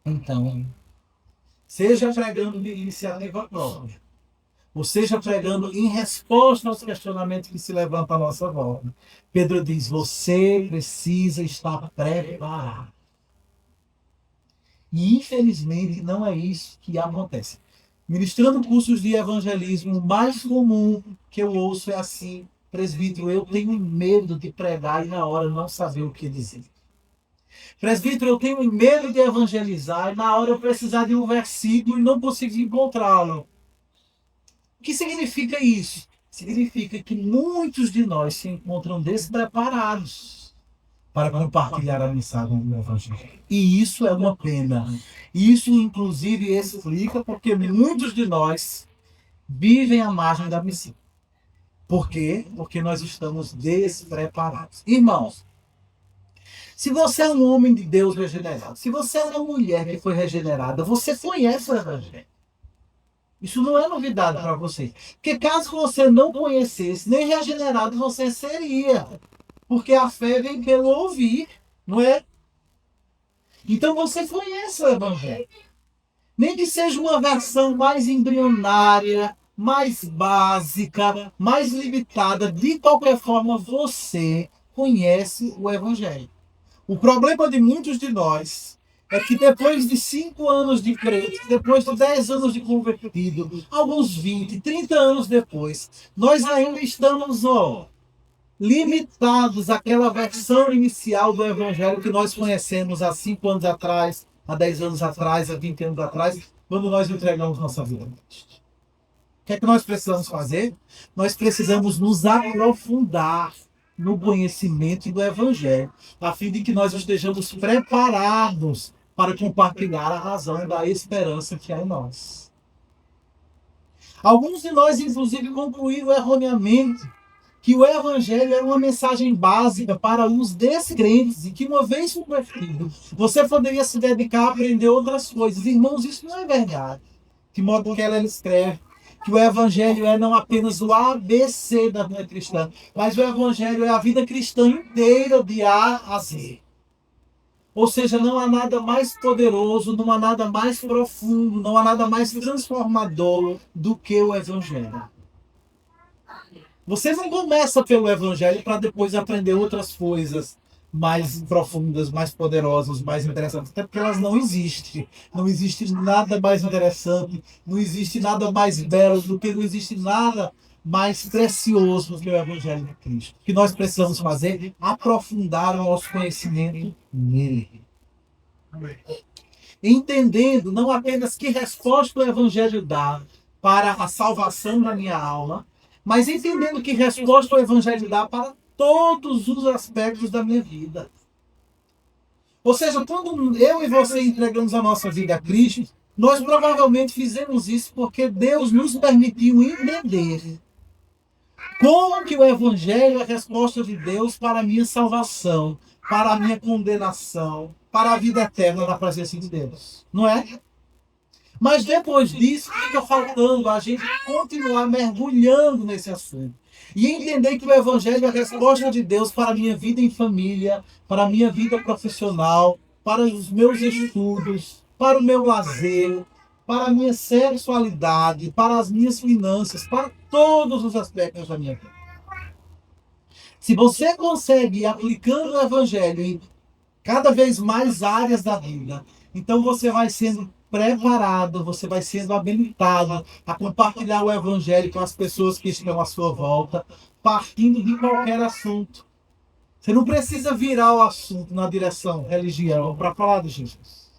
Então, seja pregando de iniciativa própria, ou seja pregando em resposta aos questionamentos que se levantam à nossa volta, Pedro diz, você precisa estar preparado. E infelizmente não é isso que acontece. Ministrando cursos de evangelismo, o mais comum que eu ouço é assim, presbítero, eu tenho medo de pregar e na hora não saber o que dizer. Presbítero, eu tenho medo de evangelizar e na hora eu precisar de um versículo e não conseguir encontrá-lo. O que significa isso? Significa que muitos de nós se encontram despreparados para compartilhar a mensagem do Evangelho. E isso é uma pena. Isso, inclusive, explica porque muitos de nós vivem à margem da missão. Por quê? Porque nós estamos despreparados. Irmãos, se você é um homem de Deus regenerado, se você é uma mulher que foi regenerada, você conhece o Evangelho. Isso não é novidade para você. Porque caso você não conhecesse, nem regenerado você seria. Porque a fé vem pelo ouvir, não é? Então você conhece o Evangelho. Nem que seja uma versão mais embrionária, mais básica, mais limitada, de qualquer forma você conhece o Evangelho. O problema de muitos de nós é que depois de 5 anos de crente, depois de 10 anos de convertido, alguns 20, 30 anos depois, nós ainda estamos, limitados àquela versão inicial do Evangelho que nós conhecemos há 5 anos atrás, há 10 anos atrás, há 20 anos atrás, quando nós entregamos nossa vida a Cristo. O que é que nós precisamos fazer? Nós precisamos nos aprofundar no conhecimento do Evangelho, a fim de que nós estejamos preparados para compartilhar a razão da esperança que há em nós. Alguns de nós, inclusive, concluíram erroneamente que o Evangelho era uma mensagem básica para os descrentes e que, uma vez convertido, você poderia se dedicar a aprender outras coisas. Irmãos, isso não é verdade. De modo que ela escreve que o Evangelho é não apenas o ABC da vida cristã, mas o Evangelho é a vida cristã inteira, de A a Z. Ou seja, não há nada mais poderoso, não há nada mais profundo, não há nada mais transformador do que o Evangelho. Você não começa pelo Evangelho para depois aprender outras coisas mais profundas, mais poderosas, mais interessantes, até porque elas não existem. Não existe nada mais interessante, não existe nada mais belo do que, não existe nada mais precioso do que o Evangelho de Cristo. O que nós precisamos fazer é aprofundar o nosso conhecimento nele. Entendendo não apenas que resposta o Evangelho dá para a salvação da minha alma, mas entendendo que resposta o Evangelho dá para todos os aspectos da minha vida. Ou seja, quando eu e você entregamos a nossa vida a Cristo, nós provavelmente fizemos isso porque Deus nos permitiu entender como que o Evangelho é a resposta de Deus para a minha salvação, para a minha condenação, para a vida eterna na presença de Deus. Não é? Mas depois disso, fica faltando a gente continuar mergulhando nesse assunto. E entender que o Evangelho é a resposta de Deus para a minha vida em família, para a minha vida profissional, para os meus estudos, para o meu lazer, para a minha sexualidade, para as minhas finanças, para todos os aspectos da minha vida. Se você consegue ir aplicando o Evangelho em cada vez mais áreas da vida, então você vai sendo preparado, você vai sendo habilitado a compartilhar o Evangelho com as pessoas que estão à sua volta, partindo de qualquer assunto. Você não precisa virar o assunto na direção religião para falar de Jesus.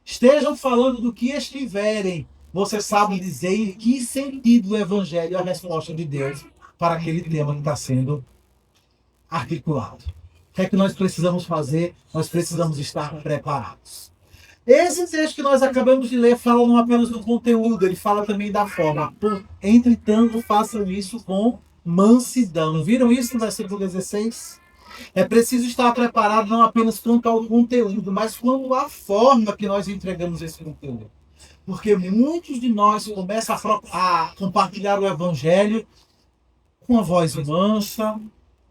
Estejam falando do que estiverem, você sabe dizer em que sentido o Evangelho é a resposta de Deus para aquele tema que está sendo articulado. O que é que nós precisamos fazer? Nós precisamos estar preparados. Esse texto que nós acabamos de ler fala não apenas do conteúdo, ele fala também da forma. Entretanto, façam isso com mansidão. Viram isso no versículo 16? É preciso estar preparado não apenas quanto ao conteúdo, mas quanto à forma que nós entregamos esse conteúdo. Porque muitos de nós começam a compartilhar o Evangelho com uma voz mansa,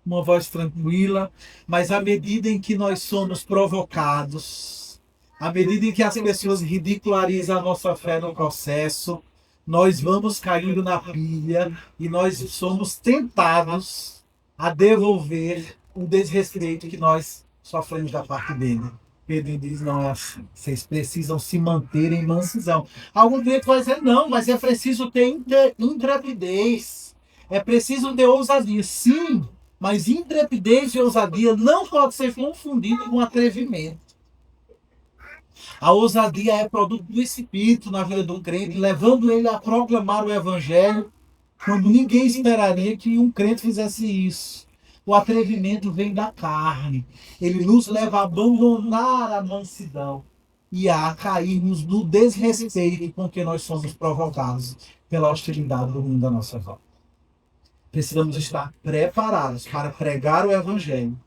uma voz tranquila, mas à medida em que nós somos provocados, à medida em que as pessoas ridicularizam a nossa fé no processo, nós vamos caindo na pilha e nós somos tentados a devolver o desrespeito que nós sofremos da parte dele. Pedro diz, não é assim. Vocês precisam se manter em mansidão. Algum dia vai dizer, não, mas é preciso ter intrepidez. É preciso ter ousadia. Sim, mas intrepidez e ousadia não pode ser confundido com atrevimento. A ousadia é produto do Espírito na vida do crente, levando ele a proclamar o Evangelho quando ninguém esperaria que um crente fizesse isso. O atrevimento vem da carne. Ele nos leva a abandonar a mansidão e a cairmos no desrespeito com que nós somos provocados pela hostilidade do mundo da nossa volta. Precisamos estar preparados para pregar o Evangelho.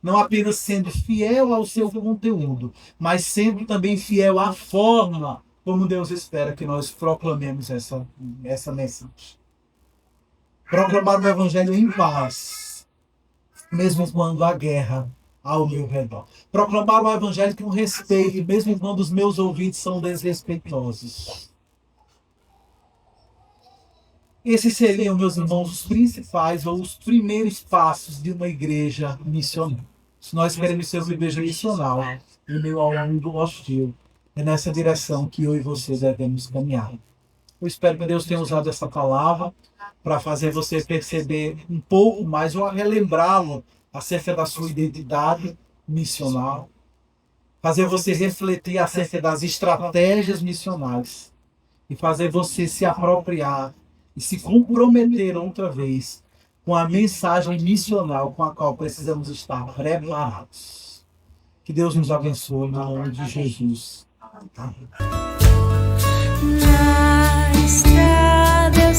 Não apenas sendo fiel ao seu conteúdo, mas sendo também fiel à forma como Deus espera que nós proclamemos essa mensagem. Proclamar o Evangelho em paz, mesmo quando há guerra ao meu redor. Proclamar o Evangelho com respeito, mesmo quando os meus ouvidos são desrespeitosos. Esses seriam, meus irmãos, os principais ou os primeiros passos de uma igreja missionária. Se nós queremos ser uma igreja missional, em meio ao mundo hostil, é nessa direção que eu e você devemos caminhar. Eu espero que Deus tenha usado essa palavra para fazer você perceber um pouco mais, ou relembrá-lo acerca da sua identidade missional, fazer você refletir acerca das estratégias missionais e fazer você se apropriar e se comprometer outra vez com a mensagem missional com a qual precisamos estar preparados. Que Deus nos abençoe, no nome de Jesus. Amém. Na estrada eu